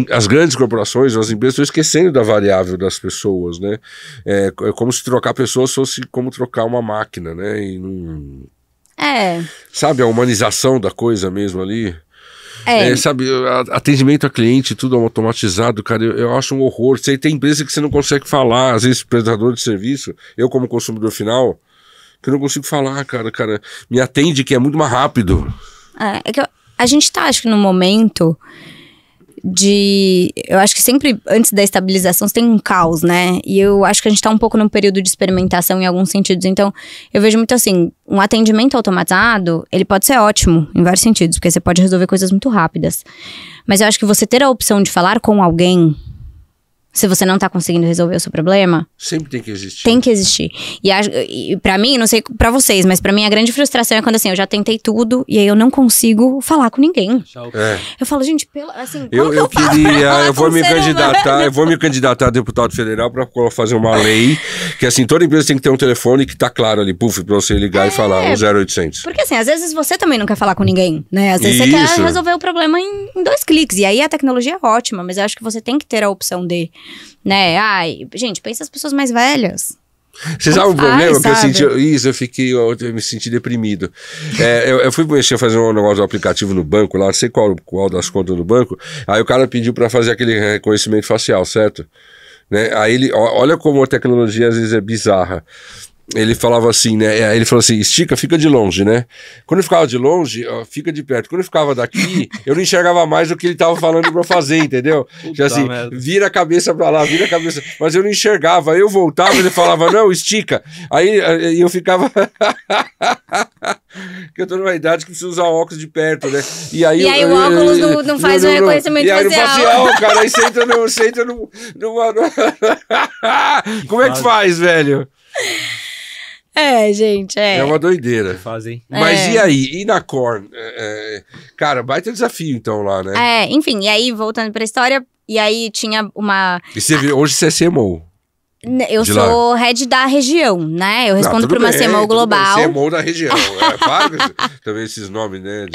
as grandes corporações, as empresas estão esquecendo da variável das pessoas, né? É como se trocar pessoas fosse como trocar uma máquina, né? E não... Sabe, a humanização da coisa mesmo ali... sabe, atendimento a cliente, tudo automatizado, cara, eu acho um horror. Você tem empresa que você não consegue falar, às vezes prestador de serviço, eu como consumidor final, que eu não consigo falar, cara, me atende que é muito mais rápido. É que a gente tá, acho que no momento eu acho que sempre antes da estabilização você tem um caos, né? E eu acho que a gente tá um pouco num período de experimentação em alguns sentidos. Então, eu vejo muito assim, um atendimento automatizado, ele pode ser ótimo em vários sentidos, porque você pode resolver coisas muito rápidas. Mas eu acho que você ter a opção de falar com alguém, se você não tá conseguindo resolver o seu problema... Sempre tem que existir. Tem que existir. E pra mim, não sei pra vocês, mas pra mim a grande frustração é quando assim, eu já tentei tudo e aí eu não consigo falar com ninguém. Eu falo, gente, assim, eu vou me candidatar a deputado federal pra fazer uma lei que assim, toda empresa tem que ter um telefone que tá claro ali, pra você ligar e falar, 0800. Porque assim, às vezes você também não quer falar com ninguém, né? Às vezes você quer resolver o problema em 2 cliques. E aí a tecnologia é ótima, mas eu acho que você tem que ter a opção de... né? Gente, pensa as pessoas mais velhas. Você sabe o problema? Que eu senti eu me senti deprimido. Eu fui fazer um negócio do aplicativo no banco lá, não sei qual das contas do banco. Aí o cara pediu para fazer aquele reconhecimento facial, certo? Né? Aí olha como a tecnologia às vezes é bizarra. ele falava assim, né? Ele falou assim, estica, fica de longe, né? Quando eu ficava de longe, ó, fica de perto. Quando eu ficava daqui, eu não enxergava mais o que ele tava falando pra eu fazer, entendeu? Já assim, vira a cabeça pra lá, vira a cabeça. Mas eu não enxergava. Aí eu voltava, ele falava, não, estica. Aí eu ficava... Porque eu tô numa idade que preciso usar óculos de perto, né? E aí o óculos não faz o reconhecimento facial. E aí facial, cara, aí senta numa... Como é que faz, velho? Gente, É uma doideira. Fazem. Mas e aí? E na Korn? Cara, baita desafio então lá, né? Enfim, e aí voltando pra história, e aí tinha uma... E hoje você é CMO? Eu sou head da região, né? Eu respondo pra uma CMO global. CMO da região. Para também esses nomes, né?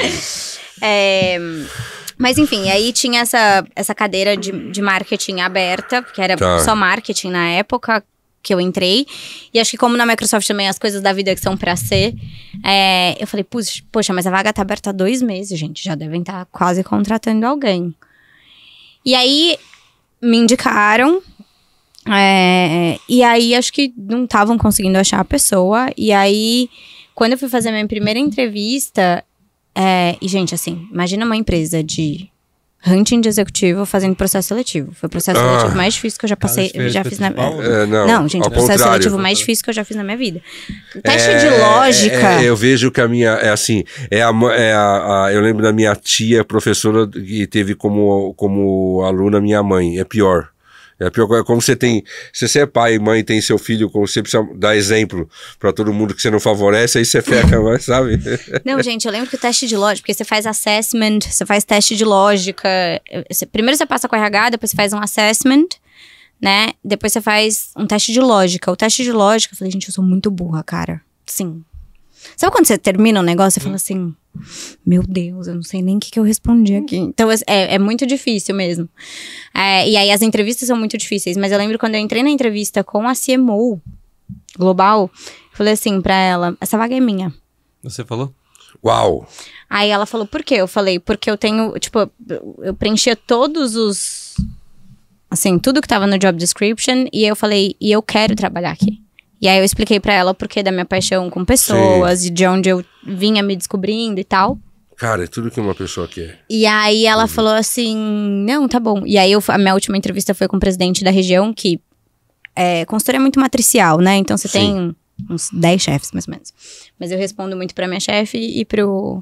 Mas enfim, aí tinha essa cadeira de marketing aberta, que era só marketing na época que eu entrei. E acho que como na Microsoft também as coisas da vida que são pra ser, eu falei, poxa, mas a vaga tá aberta há 2 meses, gente. Já devem estar quase contratando alguém. E aí me indicaram. E aí acho que não estavam conseguindo achar a pessoa. E aí, quando eu fui fazer a minha primeira entrevista... E, gente, assim, imagina uma empresa de hunting de executivo fazendo processo seletivo. Foi o processo seletivo mais difícil que eu já passei. Fiz na... Não, gente, o processo seletivo mais difícil que eu já fiz na minha vida. O teste de lógica. Eu vejo que a minha. Eu lembro da minha tia, professora, que teve como aluna minha mãe. É pior. É pior, como você tem, se você é pai e mãe e tem seu filho, como você precisa dar exemplo pra todo mundo que você não favorece, aí você feca mais, sabe? Não, gente, eu lembro que o teste de lógica, porque você faz assessment, você faz teste de lógica, primeiro você passa com o RH, depois você faz um assessment, né, depois você faz um teste de lógica. O teste de lógica, eu falei, gente, eu sou muito burra, cara, sim. Sabe quando você termina um negócio e fala assim, meu Deus, eu não sei nem o que eu respondi aqui. Então, é muito difícil mesmo. E aí, as entrevistas são muito difíceis. Mas eu lembro quando eu entrei na entrevista com a CMO global, eu falei assim pra ela, essa vaga é minha. Você falou? Uau! Aí ela falou, por quê? Eu falei, porque eu tenho, tipo, eu preenchia todos os... Assim, tudo que tava no job description. E eu falei, e eu quero trabalhar aqui. E aí eu expliquei pra ela o porquê da minha paixão com pessoas. Sim. E de onde eu vinha me descobrindo e tal. Cara, é tudo que uma pessoa quer. E aí ela falou assim, não, tá bom. E aí a minha última entrevista foi com o presidente da região, que consultoria é muito matricial, né? Então você tem uns 10 chefes, mais ou menos. Mas eu respondo muito pra minha chefe e pro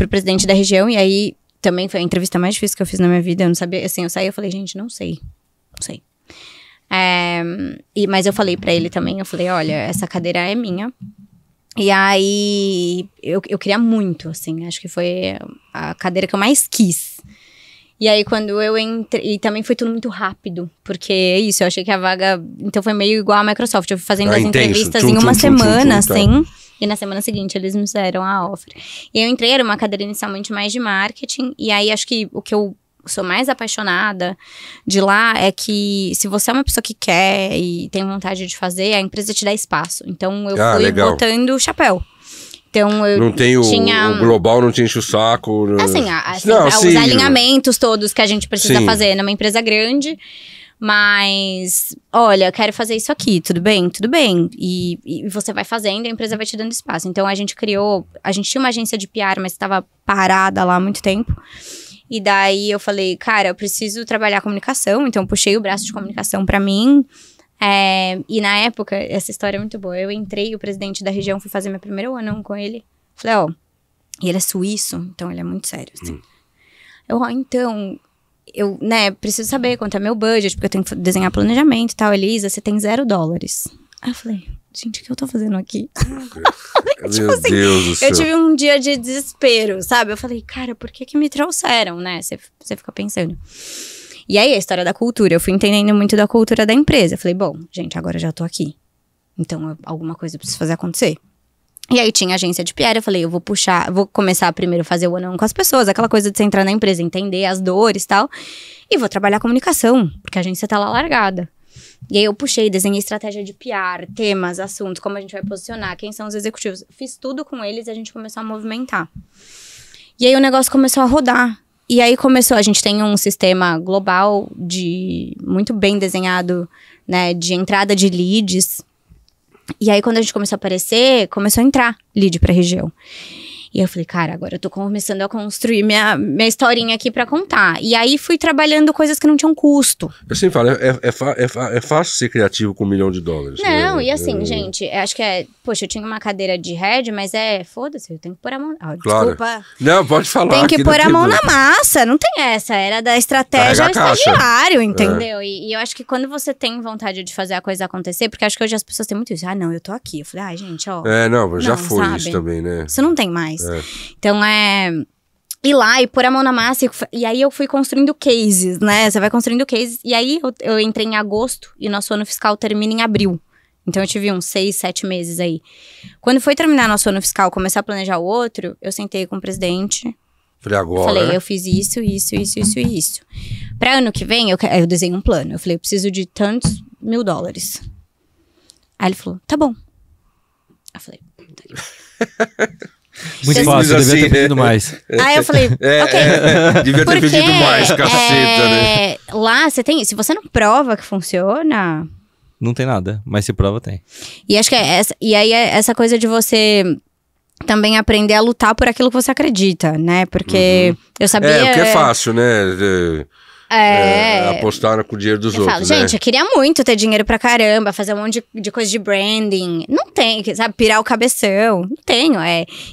presidente da região. E aí também foi a entrevista mais difícil que eu fiz na minha vida. Eu não sabia, assim, eu saí e falei, gente, não sei. Mas eu falei pra ele também, eu falei, olha, essa cadeira é minha. E aí, eu queria muito, assim, acho que foi a cadeira que eu mais quis. E aí, quando eu entrei, e também foi tudo muito rápido, porque é isso, eu achei que a vaga, então foi meio igual a Microsoft, eu fui fazendo as entrevistas em uma semana, assim, e na semana seguinte eles me fizeram a offer. E eu entrei, era uma cadeira inicialmente mais de marketing, e aí acho que o que eu sou mais apaixonada de lá é que se você é uma pessoa que quer e tem vontade de fazer, a empresa te dá espaço. Então eu fui botando o chapéu. Então eu não tem o global, não te enche o saco. Assim, os alinhamentos todos que a gente precisa fazer numa empresa grande. Mas, olha, eu quero fazer isso aqui, tudo bem? Tudo bem. E você vai fazendo e a empresa vai te dando espaço. Então a gente tinha uma agência de PR, mas estava parada lá há muito tempo. E daí eu falei, cara, eu preciso trabalhar a comunicação. Então eu puxei o braço de comunicação pra mim. E na época, essa história é muito boa. Eu entrei, o presidente da região, fui fazer meu primeiro ano com ele. Falei, e ele é suíço, então ele é muito sério, assim. Então, eu, preciso saber quanto é meu budget, porque eu tenho que desenhar planejamento e tal. Elisa, você tem $0. Aí eu falei, gente, o que eu tô fazendo aqui? Meu Deus do céu. Eu tive um dia de desespero, sabe? Eu falei, cara, por que me trouxeram, né? Você fica pensando. E aí, a história da cultura. Eu fui entendendo muito da cultura da empresa. Eu falei, bom, gente, agora eu já tô aqui. Então, alguma coisa eu preciso fazer acontecer. E aí, tinha agência de PR. Eu falei, vou começar primeiro a fazer o one-on-one com as pessoas. Aquela coisa de você entrar na empresa, entender as dores e tal. E vou trabalhar comunicação, porque a agência tá lá largada. E aí eu puxei, desenhei estratégia de PR, temas, assuntos, como a gente vai posicionar, quem são os executivos. Fiz tudo com eles e a gente começou a movimentar. E aí o negócio começou a rodar. E aí a gente tem um sistema global muito bem desenhado, né, de entrada de leads. E aí, quando a gente começou a aparecer, começou a entrar lead pra região. E eu falei, cara, agora eu tô começando a construir minha historinha aqui pra contar. E aí fui trabalhando coisas que não tinham custo. Eu sempre falo, é fácil ser criativo com $1 milhão. Não, né? e assim, gente, acho que poxa, eu tinha uma cadeira de head, mas foda-se, eu tenho que pôr a mão. Claro. Desculpa. Não, pode falar. Tem que pôr a mão na massa, não tem essa. Era da estratégia ao estagiário, entendeu? E eu acho que quando você tem vontade de fazer a coisa acontecer, porque acho que hoje as pessoas têm muito isso. Ah, não, eu tô aqui. Eu falei, ai, gente, ó. Já foi sabe? Isso também, né? Isso não tem mais. Então ir lá e pôr a mão na massa. E aí eu fui construindo cases, né? Você vai construindo cases. E aí eu entrei em agosto e nosso ano fiscal termina em abril. Então eu tive uns 6, 7 meses aí. Quando foi terminar nosso ano fiscal, começar a planejar o outro, eu sentei com o presidente. Falei, eu fiz isso. Pra ano que vem, eu desenhei um plano. Eu falei, eu preciso de tantos $1.000. Aí ele falou, tá bom. Eu falei, muito fácil, assim, devia ter pedido mais. Aí eu falei, ok. Devia ter pedido mais, caceta, né? Lá, se você não prova que funciona... Não tem nada, mas se prova, tem. E acho que essa coisa de você também aprender a lutar por aquilo que você acredita, né? Porque eu sabia... o que é fácil, né? Apostar com o dinheiro dos outros, né? Gente, eu queria muito ter dinheiro pra caramba, fazer um monte de coisa de branding. Não tem, sabe? Pirar o cabeção. Não tenho,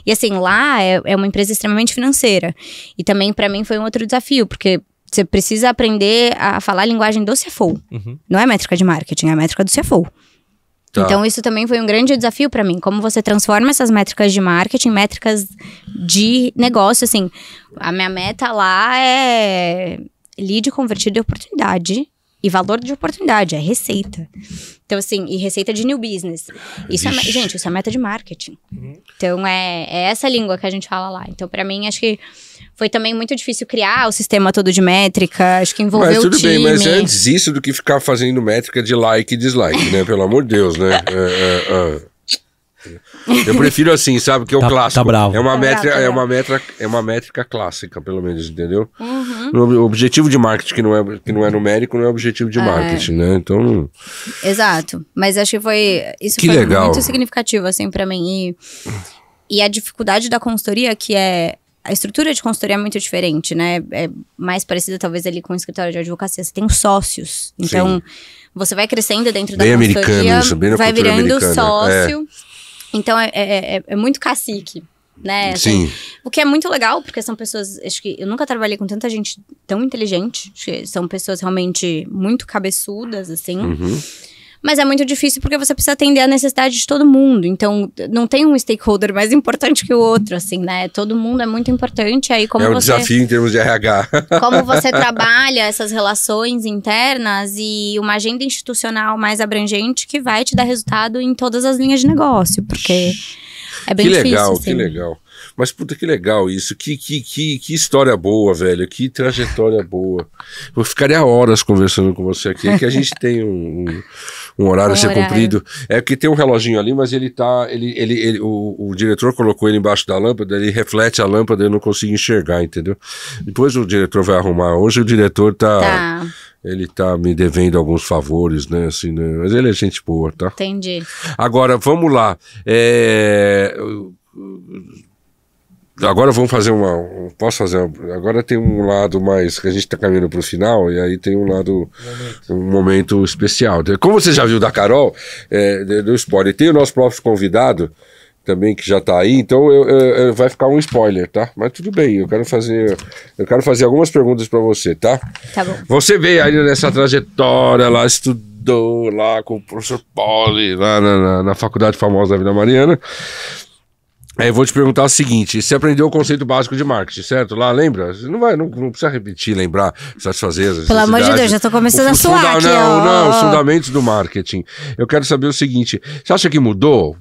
E assim, lá é uma empresa extremamente financeira. E também, pra mim, foi um outro desafio, porque você precisa aprender a falar a linguagem do CFO. Não é métrica de marketing, é a métrica do CFO. Tá. Então, isso também foi um grande desafio pra mim. Como você transforma essas métricas de marketing em métricas de negócio, assim. A minha meta lá é... lead convertido em oportunidade e valor de oportunidade, é receita. Então, assim, e receita de new business. Gente, isso é meta de marketing. Então, é essa língua que a gente fala lá. Então, pra mim, acho que foi também muito difícil criar o sistema todo de métrica, acho que envolveu o time. Mas tudo bem, mas antes isso do que ficar fazendo métrica de like e dislike, né? Pelo amor de Deus, né? Eu prefiro assim, sabe? Que é o clássico. Tá bravo. É uma métrica clássica, pelo menos, entendeu? O objetivo de marketing que não é numérico não é objetivo de marketing, né? Então. Exato. Mas acho que foi legal. Muito significativo, assim, pra mim. E a dificuldade da consultoria, que é... A estrutura de consultoria é muito diferente, né? É mais parecida, talvez, ali com o escritório de advocacia. Você tem os sócios. Então, você vai crescendo dentro da consultoria, vai virando sócio. Então, é muito cacique, né? Assim, Sim. O que é muito legal, porque são pessoas... Acho que eu nunca trabalhei com tanta gente tão inteligente. Acho que são pessoas realmente muito cabeçudas, assim. Mas é muito difícil porque você precisa atender a necessidade de todo mundo. Então, não tem um stakeholder mais importante que o outro, assim, né? Todo mundo é muito importante. Aí, como desafio em termos de RH. Como você trabalha essas relações internas e uma agenda institucional mais abrangente que vai te dar resultado em todas as linhas de negócio. Porque é bem difícil, Que legal. Mas, puta, que legal isso. Que história boa, velho. Que trajetória boa. Eu ficaria horas conversando com você aqui. É que a gente tem um horário a ser cumprido. É que tem um reloginho ali, mas ele tá... o diretor colocou ele embaixo da lâmpada, ele reflete a lâmpada e eu não consigo enxergar, entendeu? Depois o diretor vai arrumar. Hoje o diretor tá. Ele tá me devendo alguns favores, né? Assim, né? Mas ele é gente boa, tá? Entendi. Agora, vamos lá. Agora vamos fazer agora tem um lado mais que a gente tá caminhando pro final, e aí tem um lado, um momento especial. Como você já viu da Carol, do spoiler, tem o nosso próprio convidado também que já tá aí, então vai ficar um spoiler, tá? Mas tudo bem, eu quero fazer algumas perguntas para você, tá? Tá bom. Você veio aí nessa trajetória lá, estudou lá com o professor Poli, lá na faculdade famosa da Vila Mariana. Aí eu vou te perguntar o seguinte: você aprendeu o conceito básico de marketing, certo? Lá, lembra? Não precisa repetir, lembrar, satisfazer. Pelo amor de Deus, já tô começando a suar aqui. Não, os fundamentos do marketing. Eu quero saber o seguinte: você acha que mudou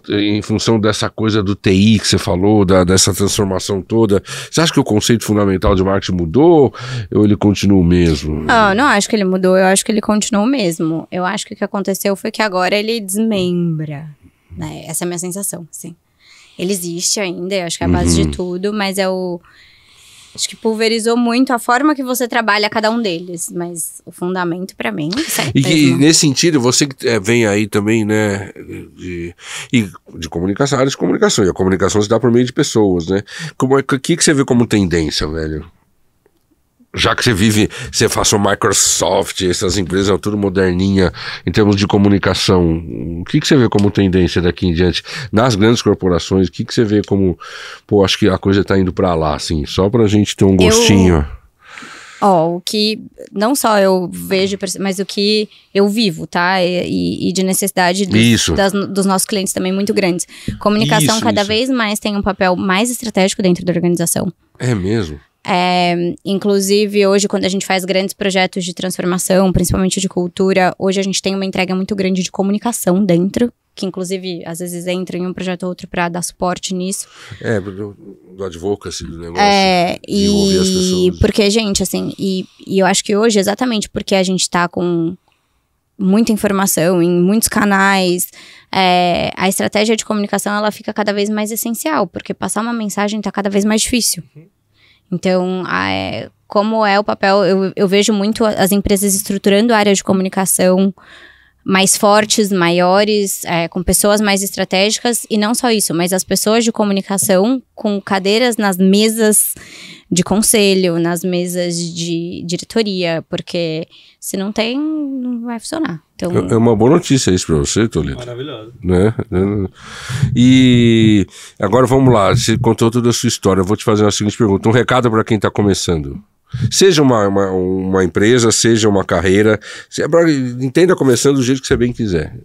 em função dessa coisa do TI que você falou, dessa transformação toda? Você acha que o conceito fundamental de marketing mudou ou ele continua o mesmo? Não acho que ele mudou, eu acho que ele continua o mesmo. Eu acho que o que aconteceu foi que agora ele desmembra, né? Essa é a minha sensação, assim. Ele existe ainda, eu acho que é a base de tudo, mas Acho que pulverizou muito a forma que você trabalha cada um deles, mas o fundamento pra mim é certeza. E que, nesse sentido, você que vem aí também, né, de comunicação, área de comunicação, e a comunicação se dá por meio de pessoas, né? O que você vê como tendência, velho? Já que você faz o Microsoft, essas empresas tudo moderninha em termos de comunicação, o que você vê como tendência daqui em diante? Nas grandes corporações, o que você vê como, pô, acho que a coisa tá indo pra lá, assim, só pra gente ter um gostinho. O que não só eu vejo, mas o que eu vivo, tá? E de necessidade dos nossos clientes também muito grandes. Comunicação cada vez mais tem um papel mais estratégico dentro da organização. É mesmo? Inclusive hoje quando a gente faz grandes projetos de transformação, principalmente de cultura, hoje a gente tem uma entrega muito grande de comunicação dentro, que inclusive às vezes entra em um projeto ou outro para dar suporte nisso. Do advocacy do negócio, de envolver as pessoas. Porque, gente, assim, e eu acho que hoje, exatamente porque a gente tá com muita informação em muitos canais, a estratégia de comunicação ela fica cada vez mais essencial, porque passar uma mensagem tá cada vez mais difícil. Então, como é o papel, eu vejo muito as empresas estruturando a área de comunicação mais fortes, maiores, com pessoas mais estratégicas, e não só isso, mas as pessoas de comunicação com cadeiras nas mesas de conselho, nas mesas de diretoria, porque se não tem, não vai funcionar. Então... É uma boa notícia isso pra você, Toledo. Maravilhoso. Né? E agora vamos lá, você contou toda a sua história, eu vou te fazer uma seguinte pergunta, um recado para quem tá começando. Seja uma empresa, seja uma carreira, entenda começando do jeito que você bem quiser.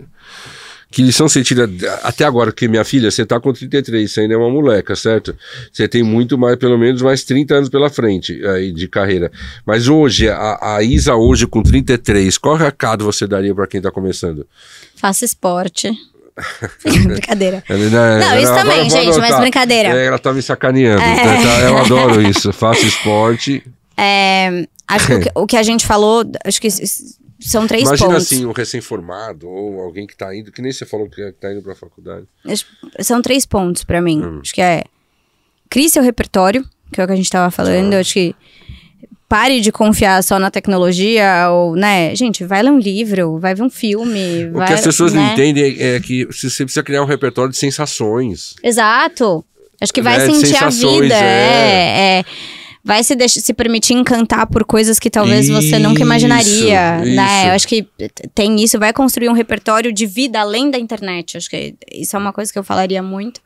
Que lição você tira até agora? Porque minha filha, você tá com 33, você ainda é uma moleca, certo? Você tem muito mais, pelo menos mais 30 anos pela frente aí de carreira. Mas hoje, a Isa hoje com 33, qual recado você daria para quem tá começando? Faça esporte. Brincadeira. Não, isso também, gente, mas brincadeira. Ela tá me sacaneando. Eu adoro isso. Faça esporte. Acho que o que a gente falou, acho que são 3 pontos. Imagina assim, um recém-formado ou alguém que tá indo, que nem você falou que tá indo pra faculdade. São 3 pontos pra mim. Acho que crie seu repertório, que é o que a gente tava falando. Acho que pare de confiar só na tecnologia, ou, né, gente, vai ler um livro, vai ver um filme. O que as pessoas não entendem é que você precisa criar um repertório de sensações. Exato. Acho que vai sentir a vida. Vai se permitir encantar por coisas que talvez você nunca imaginaria, né? Eu acho que tem isso, vai construir um repertório de vida além da internet. Acho que isso é uma coisa que eu falaria muito.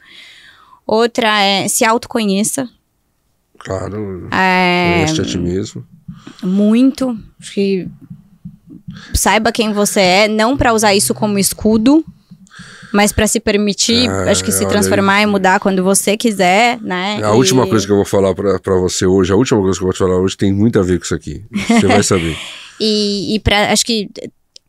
Outra se autoconheça. Claro, conhece a ti mesmo. Muito. Acho que saiba quem você é, não para usar isso como escudo, mas para se permitir, acho que se transformar e mudar quando você quiser, né? A última coisa que eu vou falar pra você hoje, a última coisa que eu vou te falar hoje tem muito a ver com isso aqui. Você vai saber. Acho que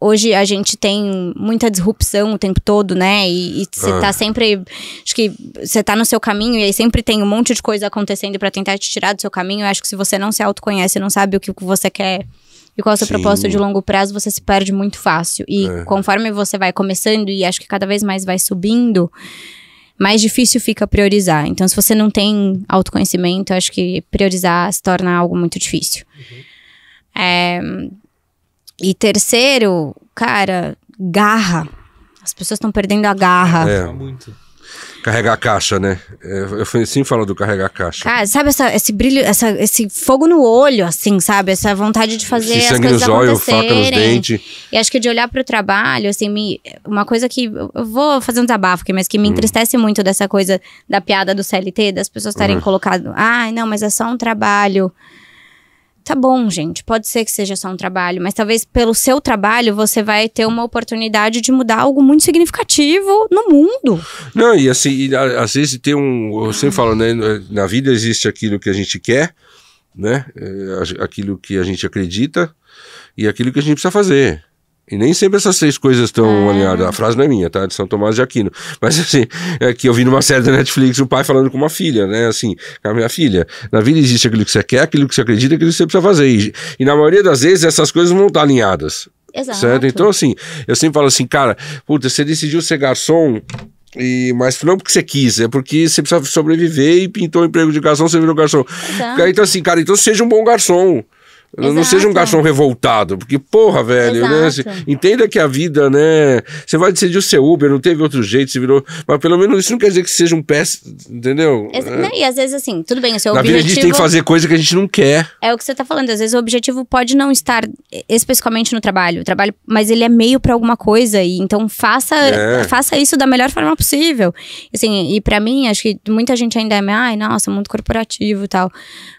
hoje a gente tem muita disrupção o tempo todo, né? E você tá sempre... Acho que você tá no seu caminho e aí sempre tem um monte de coisa acontecendo pra tentar te tirar do seu caminho. Eu acho que se você não se autoconhece, não sabe o que você quer e qual é o seu propósito de longo prazo, você se perde muito fácil. E conforme você vai começando e acho que cada vez mais vai subindo, mais difícil fica priorizar. Então, se você não tem autoconhecimento, acho que priorizar se torna algo muito difícil. E terceiro, cara, garra. As pessoas estão perdendo a garra. Muito. Carregar a caixa, né? Eu sempre falo do carregar a caixa. Cara, sabe esse brilho, esse fogo no olho, assim, sabe? Essa vontade de fazer as sangue coisas nos olhos, acontecerem. faca nos dentes. E acho que de olhar pro trabalho, assim, uma coisa que... Eu vou fazer um desabafo aqui, mas que me entristece muito dessa coisa da piada do CLT, das pessoas estarem colocado... não, mas é só um trabalho... Tá bom, gente, pode ser que seja só um trabalho, mas talvez pelo seu trabalho você vai ter uma oportunidade de mudar algo muito significativo no mundo. Não, e assim, às vezes tem eu sempre falo, né, na vida existe aquilo que a gente quer, né, aquilo que a gente acredita e aquilo que a gente precisa fazer. E nem sempre essas 3 coisas estão alinhadas. A frase não é minha, tá? De São Tomás de Aquino. Mas assim, que eu vi numa série da Netflix o pai falando com uma filha, né? Assim, a minha filha, na vida existe aquilo que você quer, aquilo que você acredita, aquilo que você precisa fazer. E na maioria das vezes essas coisas não estão alinhadas. Exato. Certo? Então assim, eu sempre falo assim, cara, puta, você decidiu ser garçom Mas não porque você quis, é porque você precisa sobreviver e pintou o emprego de garçom, você virou garçom. Exato. Então assim, cara, então seja um bom garçom. Não seja um garçom revoltado, porque, porra, velho, né? Entenda que a vida, né? Você vai decidir o seu Uber, não teve outro jeito, você virou. Mas pelo menos isso não quer dizer que seja um péssimo, entendeu? E às vezes, assim, tudo bem, o seu Na objetivo. vida a gente tem que fazer coisa que a gente não quer. É o que você tá falando, às vezes o objetivo pode não estar especificamente no trabalho, mas ele é meio pra alguma coisa, e então faça isso da melhor forma possível. Assim, e pra mim, acho que muita gente ainda ai, nossa, mundo corporativo e tal.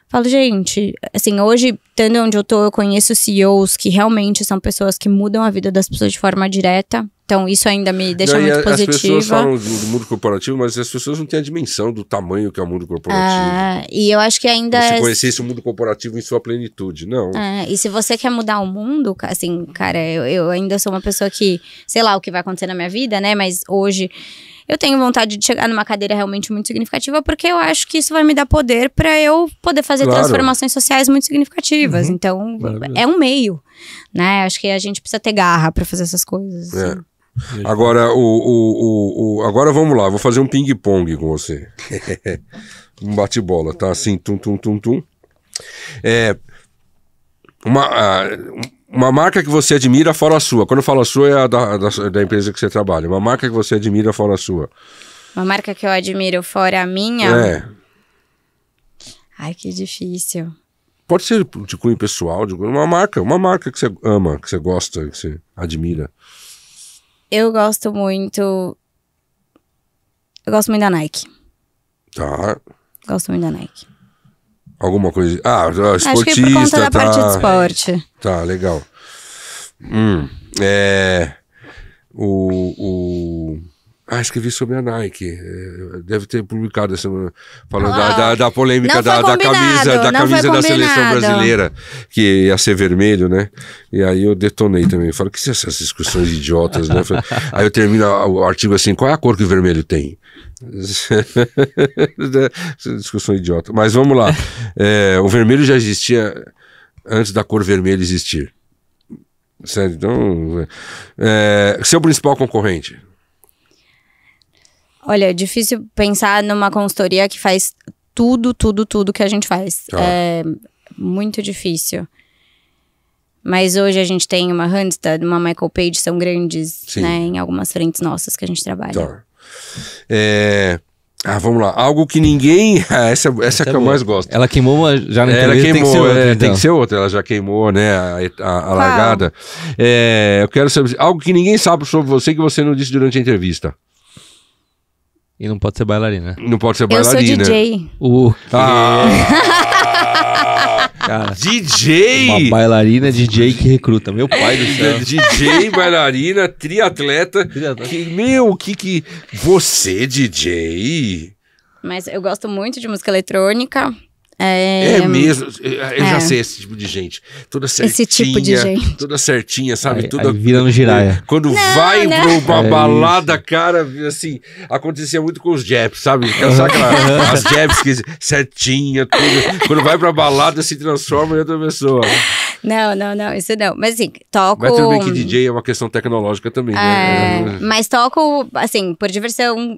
Falo, gente, assim, hoje, estando onde eu tô, eu conheço CEOs que realmente são pessoas que mudam a vida das pessoas de forma direta. Então, isso ainda me deixa muito positiva. As pessoas falam do mundo corporativo, mas as pessoas não têm a dimensão do tamanho que é o mundo corporativo. E eu acho que ainda... Se conhecesse o mundo corporativo em sua plenitude, não. E se você quer mudar o mundo, assim, cara, eu ainda sou uma pessoa que... Sei lá o que vai acontecer na minha vida, né? Mas hoje... Eu tenho vontade de chegar numa cadeira realmente muito significativa, porque eu acho que isso vai me dar poder para eu poder fazer transformações sociais muito significativas. Então, é um meio, né? Acho que a gente precisa ter garra para fazer essas coisas. Assim. Agora, agora vamos lá, vou fazer um ping-pong com você. Um bate-bola, tá? Assim, tum. Uma marca que você admira fora a sua. Quando eu falo a sua, é a da empresa que você trabalha. Uma marca que você admira fora a sua. Uma marca que eu admiro fora a minha? Ai, que difícil. Pode ser de cunho pessoal, uma marca que você ama, que você gosta, que você admira. Eu gosto muito da Nike. Tá. Gosto muito da Nike. Alguma coisa... esportista... Acho que por conta da parte de esporte. Tá, legal. Escrevi sobre a Nike. Deve ter publicado essa semana. Falando da polêmica da camisa da seleção brasileira, que ia ser vermelho, né? E aí eu detonei também. Falo, que são essas discussões idiotas, né? Aí eu termino o artigo assim, qual é a cor que o vermelho tem? Discussão idiota. Mas vamos lá. O vermelho já existia antes da cor vermelha existir. Sério, então... seu principal concorrente? Olha, é difícil pensar numa consultoria que faz tudo que a gente faz. É muito difícil. Mas hoje a gente tem uma Randstad, uma Michael Page, são grandes, né, em algumas frentes nossas que a gente trabalha. Tá. Vamos lá. Algo que ninguém... essa que eu mais gosto. Ela queimou já na entrevista, tem que ser outra, então. Tem que ser outra. Ela já queimou, né, a largada. Eu quero saber... Algo que ninguém sabe sobre você que você não disse durante a entrevista. E não pode ser bailarina. Não pode ser bailarina. Eu sou DJ. Cara, DJ! Uma bailarina DJ que recruta. Meu pai do céu. DJ, bailarina, triatleta. Que você, DJ? Mas eu gosto muito de música eletrônica. Mesmo. Eu já sei esse tipo de gente. Toda certinha. Esse tipo de gente. Toda certinha, sabe? Aí vira no giraia. Quando vai pra uma balada, cara, assim, acontecia muito com os japs, sabe? Sabe as japs que certinha, tudo. Quando vai pra balada, se transforma em outra pessoa. Não, isso não. Mas assim, toco... Mas tudo bem que DJ é uma questão tecnológica também, né? Mas toco, assim, por diversão.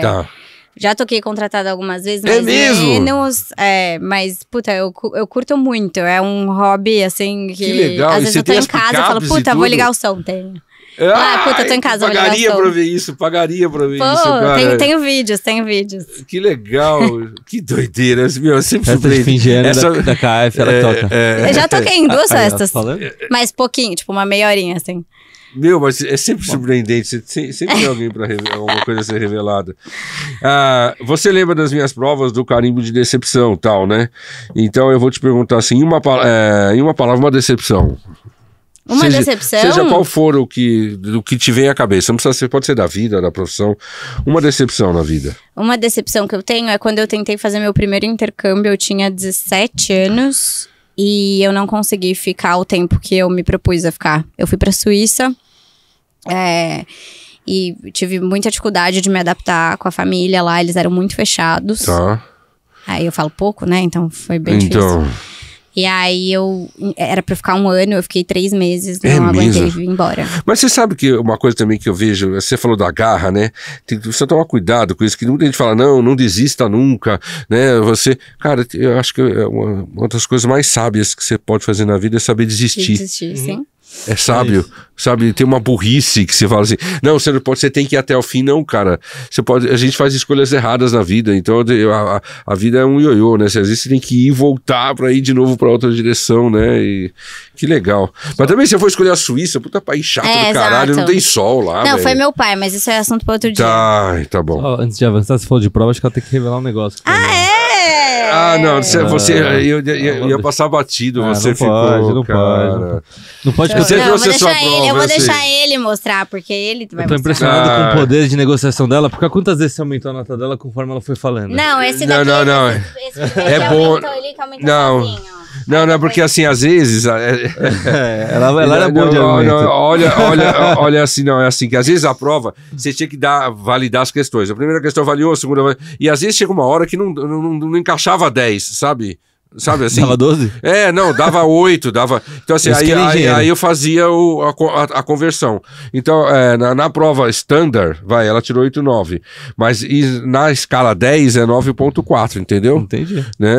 Tá. Já toquei contratada algumas vezes, mas menos. Mas, puta, eu curto muito. É um hobby, assim, que legal. Às vezes eu tô em casa e falo, puta, vou ligar o som, tenho. Puta, eu tô em casa, vou ligar o som. Pagaria pra ver isso, cara. Tenho vídeos. Que legal, que doideira. Eu sempre surpreendo. Da KF, ela toca. Eu já toquei em 2 festas, mas pouquinho, tipo uma meia horinha, assim. Mas é sempre surpreendente. Sempre tem alguém pra alguma coisa ser revelada. Você lembra das minhas provas do carimbo de decepção, tal, né? Então eu vou te perguntar assim, em uma palavra, uma decepção. Decepção? Seja qual for do que te vem à cabeça. Não precisa ser, pode ser da vida, da profissão. Uma decepção na vida. Uma decepção que eu tenho é quando eu tentei fazer meu primeiro intercâmbio, eu tinha 17 anos... E eu não consegui ficar o tempo que eu me propus a ficar. Eu fui pra Suíça e tive muita dificuldade de me adaptar com a família lá. Eles eram muito fechados. Tá. Aí eu falo pouco, né? Então foi bem difícil. E aí era pra ficar 1 ano, eu fiquei 3 meses, não aguentei e vim embora. Mas você sabe que uma coisa também que eu vejo, você falou da garra, né? Tem que você tomar cuidado com isso, que muita gente fala, não desista nunca, né? Cara, eu acho que uma das coisas mais sábias que você pode fazer na vida é saber desistir. Desistir, sim. É sábio, sabe? Tem uma burrice que você fala assim, não, você tem que ir até o fim, não, cara. A gente faz escolhas erradas na vida, então a vida é um ioiô, né? Às vezes você tem que ir e voltar pra ir de novo pra outra direção, né? E que legal. Mas também se você for escolher a Suíça, puta país chato do caralho, não tem sol lá, não, véio. foi meu pai, mas isso é assunto pra outro dia. Tá bom. Antes de avançar, você falou de prova, acho que ela tem que revelar um negócio. Não, eu ia passar batido, você não ficou, não cara. Não pode Você trouxe a sua prova. Eu vou deixar ele mostrar, porque ele vai mostrar. Eu tô impressionado com o poder de negociação dela, porque quantas vezes você aumentou a nota dela conforme ela foi falando? Não, esse daqui... Não. É bom. Não. Não, porque assim, às vezes... ela era boa de argumento. Olha assim, não, é assim, que às vezes a prova, você tinha que validar as questões. A primeira questão validou, a segunda... E às vezes chega uma hora que não encaixava 10, sabe? Sabe assim? Dava 12? Dava 8, dava... Então assim, aí eu fazia a conversão. Então, na prova standard, ela tirou 8,9. Mas na escala 10 é 9,4, entendeu? Entendi. Né?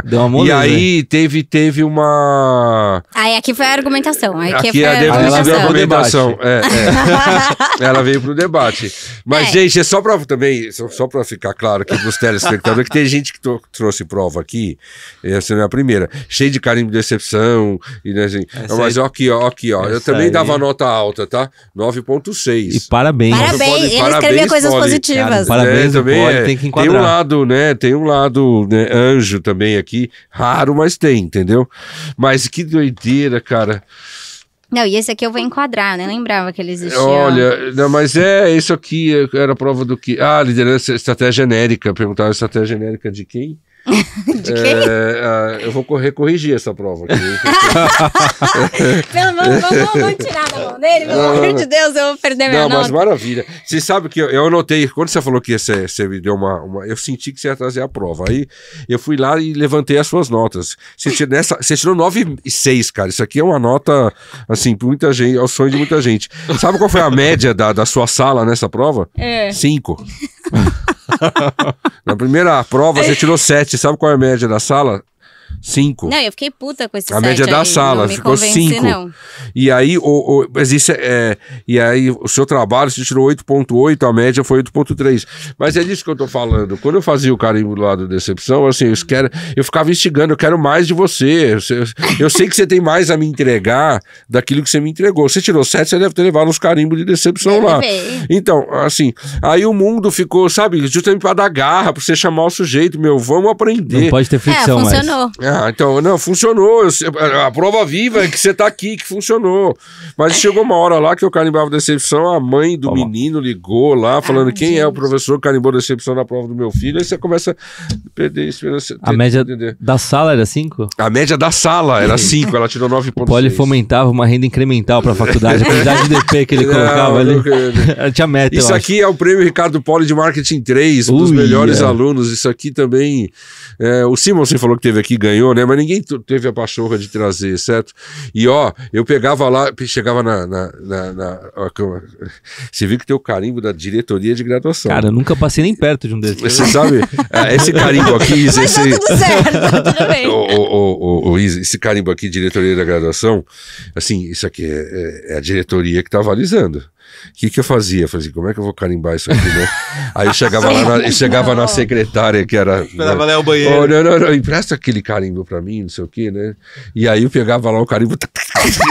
Deu uma moleza. E aí teve uma... Aí aqui foi a argumentação. Aqui deve ter sido a argumentação. Ela veio pro debate. Mas, gente, é só pra ficar claro aqui pros telespectadores, que tem gente que trouxe prova aqui. Essa não é a primeira. Cheio de carimbo de decepção. Assim, mas aqui, ó. Eu também dava nota alta, tá? 9,6. E parabéns. Ele escrevia coisas positivas. Cara, parabéns, também tem que enquadrar. Tem um lado, né, anjo também aqui. Raro, mas tem, entendeu? Mas que doideira, cara. Não, e esse aqui eu vou enquadrar, eu nem lembrava que ele existia. Olha, não, mas isso aqui era prova do que? Liderança, estratégia genérica. Perguntaram estratégia genérica de quem? De quem? Eu vou corrigir essa prova aqui. Vamos tirar da mão dele, pelo amor de Deus, eu vou perder minha nota. Mas maravilha. Você sabe que eu anotei, quando você falou que você me deu uma... Eu senti que você ia trazer a prova. Aí eu fui lá e levantei as suas notas. Você tirou 9,6, cara. Isso aqui é uma nota, assim, pra muita gente, ao sonho de muita gente. Sabe qual foi a média da sua sala nessa prova? 5. Na primeira prova você tirou 7. Sabe qual é a média da sala? 5. Não, eu fiquei puta com esse 7 A média da sala ficou 5. E aí, mas isso e aí o seu trabalho, você tirou 8,8, a média foi 8,3. Mas é disso que eu tô falando. Quando eu fazia o carimbo lá do Decepção, assim, eu ficava instigando, eu quero mais de você. Eu sei que você tem mais a me entregar daquilo que você me entregou. Você tirou 7, você deve ter levado uns carimbos de decepção lá. Então, assim, aí o mundo ficou, sabe, justamente pra dar garra, pra você chamar o sujeito, vamos aprender. Não pode ter fricção mais. Funcionou. Então, não, funcionou. A prova viva é que você tá aqui, que funcionou. Mas chegou uma hora lá que eu carimbava decepção, a mãe do menino ligou lá, falando quem é o professor que carimbou decepção na prova do meu filho, aí você começa a perder esperança. A média da sala era 5? A média da sala era 5, ela tirou 9,6. Poli fomentava uma renda incremental pra faculdade, a quantidade de DP que ele colocava ali. Tinha meta, isso aqui é o prêmio Ricardo Poli de Marketing 3, um dos melhores alunos. Isso aqui também... o Simonsen falou que teve aqui, ganhou, né? Mas ninguém teve a pachorra de trazer, certo? E eu pegava lá, chegava você viu que tem o carimbo da diretoria de graduação. Cara, eu nunca passei nem perto de um desses. Você sabe, esse carimbo aqui... Mas tá tudo certo, tudo bem. Esse carimbo aqui, diretoria da graduação, assim, isso aqui é a diretoria que tá avalizando. O que eu fazia? Eu falei assim, como é que eu vou carimbar isso aqui, né? Aí eu chegava na secretária, que era... Esperava ler o banheiro. Não, empresta aquele carimbo pra mim, não sei o quê, né? E aí eu pegava lá o carimbo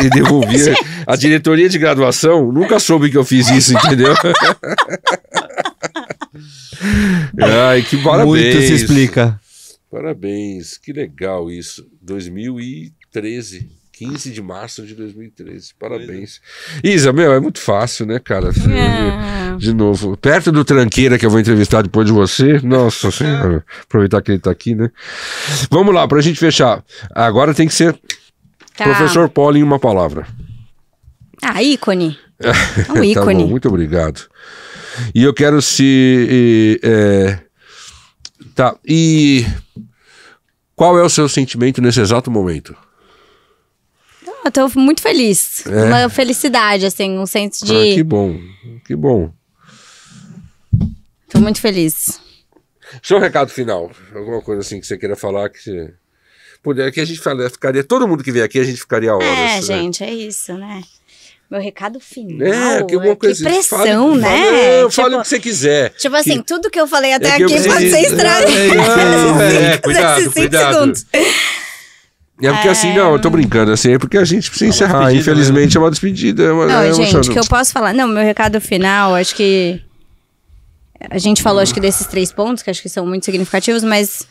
e devolvia. A diretoria de graduação nunca soube que eu fiz isso, entendeu? Ai, que parabéns. Muito se explica. Parabéns, que legal isso. 2013. 15 de março de 2013. Parabéns. Isa, é muito fácil, né, cara? De novo, perto do Tranqueira, que eu vou entrevistar depois de você. Nossa Senhora, aproveitar que ele tá aqui, né? Vamos lá, pra gente fechar. Agora tem que ser Professor Poli em uma palavra. Ícone. Um ícone. Tá bom, muito obrigado. E eu quero se... Qual é o seu sentimento nesse exato momento? Eu tô muito feliz. Uma felicidade, assim, um senso de... Que bom, que bom. Tô muito feliz. Seu recado final, alguma coisa assim que você queira falar que você... Puder, que a gente ficaria, todo mundo que vier aqui, a gente ficaria horas. É, gente, é isso, né? Meu recado final. Que uma coisa. Que pressão, né? Fale o que você quiser. Tipo assim, tudo que eu falei até que aqui pode ser estranho. Cuidado. É porque assim, não, eu tô brincando, assim, é porque a gente precisa encerrar. Infelizmente é uma despedida. Não, gente, o que eu posso falar? Não, meu recado final, acho que. A gente falou, acho que desses 3 pontos, que acho que são muito significativos, mas.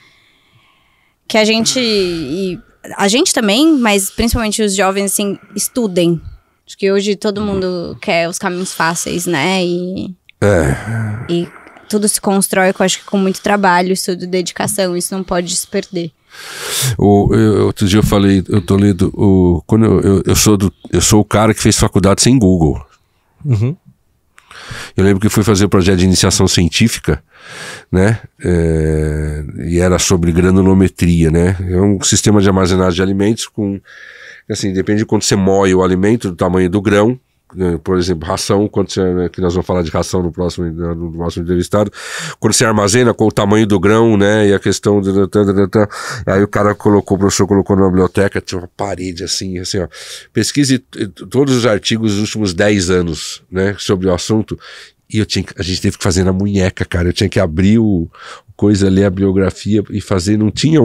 Que a gente. E a gente também, mas principalmente os jovens, assim, estudem. Acho que hoje todo mundo quer os caminhos fáceis, né? E tudo se constrói, eu acho que com muito trabalho, estudo e dedicação. Isso não pode se perder. Outro dia eu falei, eu tô lendo, quando eu sou o cara que fez faculdade sem Google. Uhum. Eu lembro que fui fazer o projeto de iniciação científica, né? E era sobre granulometria, né? É um sistema de armazenagem de alimentos com, assim, depende de quando você moe o alimento, do tamanho do grão. Por exemplo, ração, que nós vamos falar de ração no próximo entrevistado, quando você armazena com o tamanho do grão, né, e a questão aí o professor colocou na biblioteca, tinha uma parede assim, ó, pesquise todos os artigos dos últimos 10 anos, né, sobre o assunto, e a gente teve que fazer na munheca, cara, eu tinha que abrir ler a bibliografia e fazer, não tinha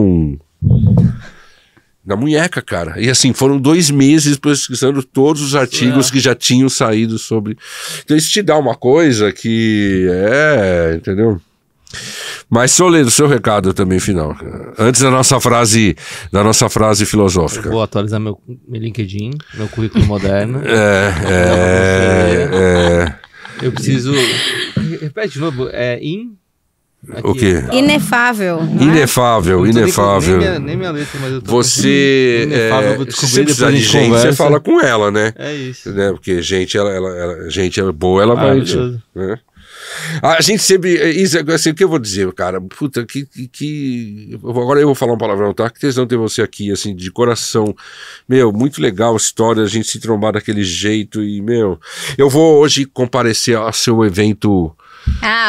na munheca, cara. E assim, foram 2 meses pesquisando todos os artigos que já tinham saído sobre... Então isso te dá uma coisa que entendeu? Mas Soledo, seu recado também final. Antes da nossa frase filosófica. Eu vou atualizar meu LinkedIn, meu currículo moderno. Eu preciso... Repete de novo. O quê? Inefável. Inefável. Nem minha letra, mas eu tô... Você... Inefável, eu vou descobrir depois depois de gente, conversa. você fala com ela, né? É isso. Né? Porque gente é boa, ela vai... Né? A gente sempre... Isso, assim, o que eu vou dizer, cara? Puta, agora eu vou falar um palavrão, tá? Que tesão ter você aqui, assim, de coração. Meu, muito legal a história, a gente se trombar daquele jeito e, meu... Eu vou hoje comparecer ao seu evento...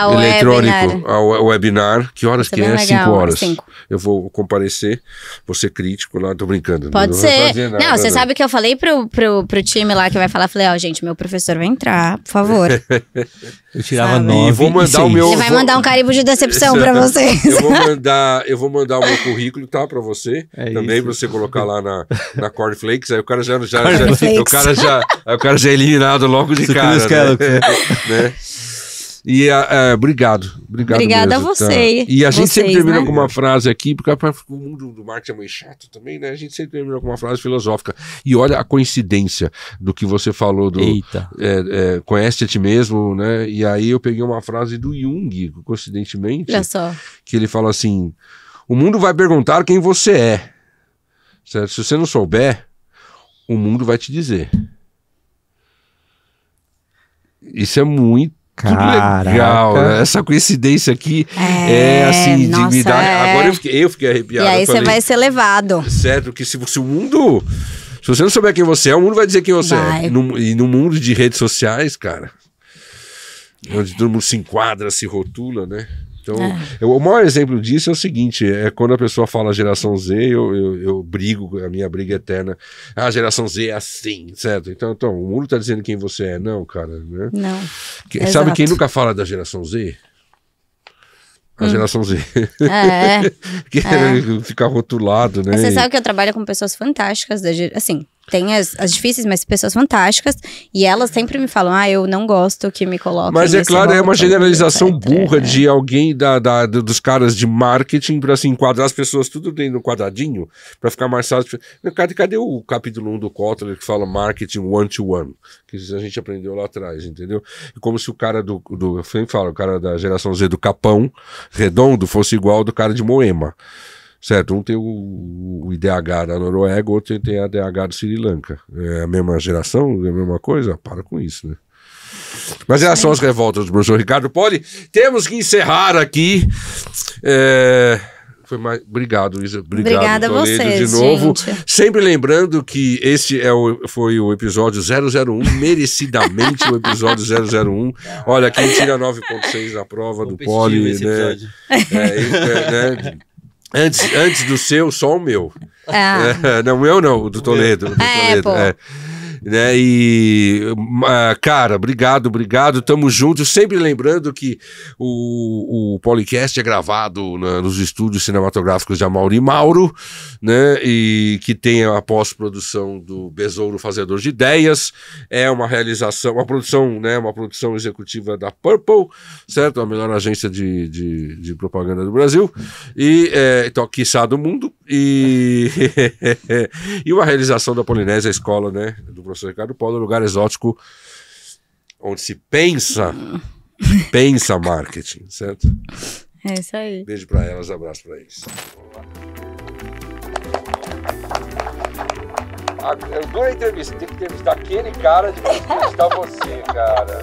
o eletrônico, ao webinar. Que horas que é? 5 horas. 5. Eu vou comparecer, vou ser crítico lá, tô brincando. Pode ser. Não, você sabe que eu falei pro time lá que vai falar, falei, gente, meu professor vai entrar, por favor. Eu tirava 9 e vou mandar o meu... Ele vai mandar um carimbo de decepção pra vocês. Eu vou mandar o meu currículo, tá, pra você. Também, pra você colocar lá na Cornflakes, aí o cara o cara já é eliminado logo de cara. Né? E obrigado. Obrigada mesmo, a você. Tá? E a gente sempre termina, né, com uma frase aqui, porque o mundo do marketing é meio chato também, né? A gente sempre termina com uma frase filosófica. E olha a coincidência do que você falou do... conhece a ti mesmo, né? E aí eu peguei uma frase do Jung, coincidentemente. Olha só. Que ele fala assim, o mundo vai perguntar quem você é. Certo? Se você não souber, o mundo vai te dizer. Isso é muito legal, né? Essa coincidência aqui assim, de me dar... Agora eu fiquei arrepiado. E aí você vai ser levado. Certo, que se o mundo... Se você não souber quem você é, o mundo vai dizer quem você é. E no mundo de redes sociais, cara, onde todo mundo se enquadra, se rotula, né? Então, o maior exemplo disso é o seguinte, quando a pessoa fala geração Z, eu brigo, a minha briga eterna, a geração Z é assim, certo? Então o mundo tá dizendo quem você é, não, cara, né? Não. Sabe quem nunca fala da geração Z? A geração Z. Que fica rotulado, né? Mas você sabe que eu trabalho com pessoas fantásticas, assim, tem as difíceis, mas pessoas fantásticas, e elas sempre me falam, eu não gosto que me coloquem. Mas é claro, é uma generalização burra de alguém dos caras de marketing pra se enquadrar as pessoas tudo dentro do quadradinho, pra ficar mais fácil. Cadê o capítulo 1 do Kotler que fala marketing one-to-one? Que a gente aprendeu lá atrás, entendeu? E como se o cara eu sempre falo, o cara da geração Z do Capão Redondo fosse igual ao do cara de Moema. Certo, um tem o IDH da Noruega, outro tem a DH do Sri Lanka. É a mesma geração, é a mesma coisa? Para com isso, né? Mas essas são as revoltas do professor Ricardo Poli. Temos que encerrar aqui. Obrigado, Isa. Obrigada a Toledo, vocês, de novo. gente. Sempre lembrando que esse foi o episódio 001, merecidamente o episódio 001. Olha, quem tira 9.6 na prova do Poli, né? Antes do seu, só o meu. Não, o meu não, o do Toledo. Pô. Né? E, cara, obrigado, tamo juntos, sempre lembrando que o Policast é gravado nos estúdios cinematográficos de Amaury Mauro, né? E que tem a pós-produção do Besouro Fazedor de Ideias, é uma realização, uma produção, né? Uma produção executiva da Purple, certo? A melhor agência de propaganda do Brasil, e então, quiçá do mundo, e e uma realização da Polinésia Escola, né? Do professor Ricardo Polo, lugar exótico onde se pensa marketing, certo? É isso aí. Beijo pra elas, abraço pra eles. Eu dou a entrevista, tem que entrevistar aquele cara de entrevistar você, cara.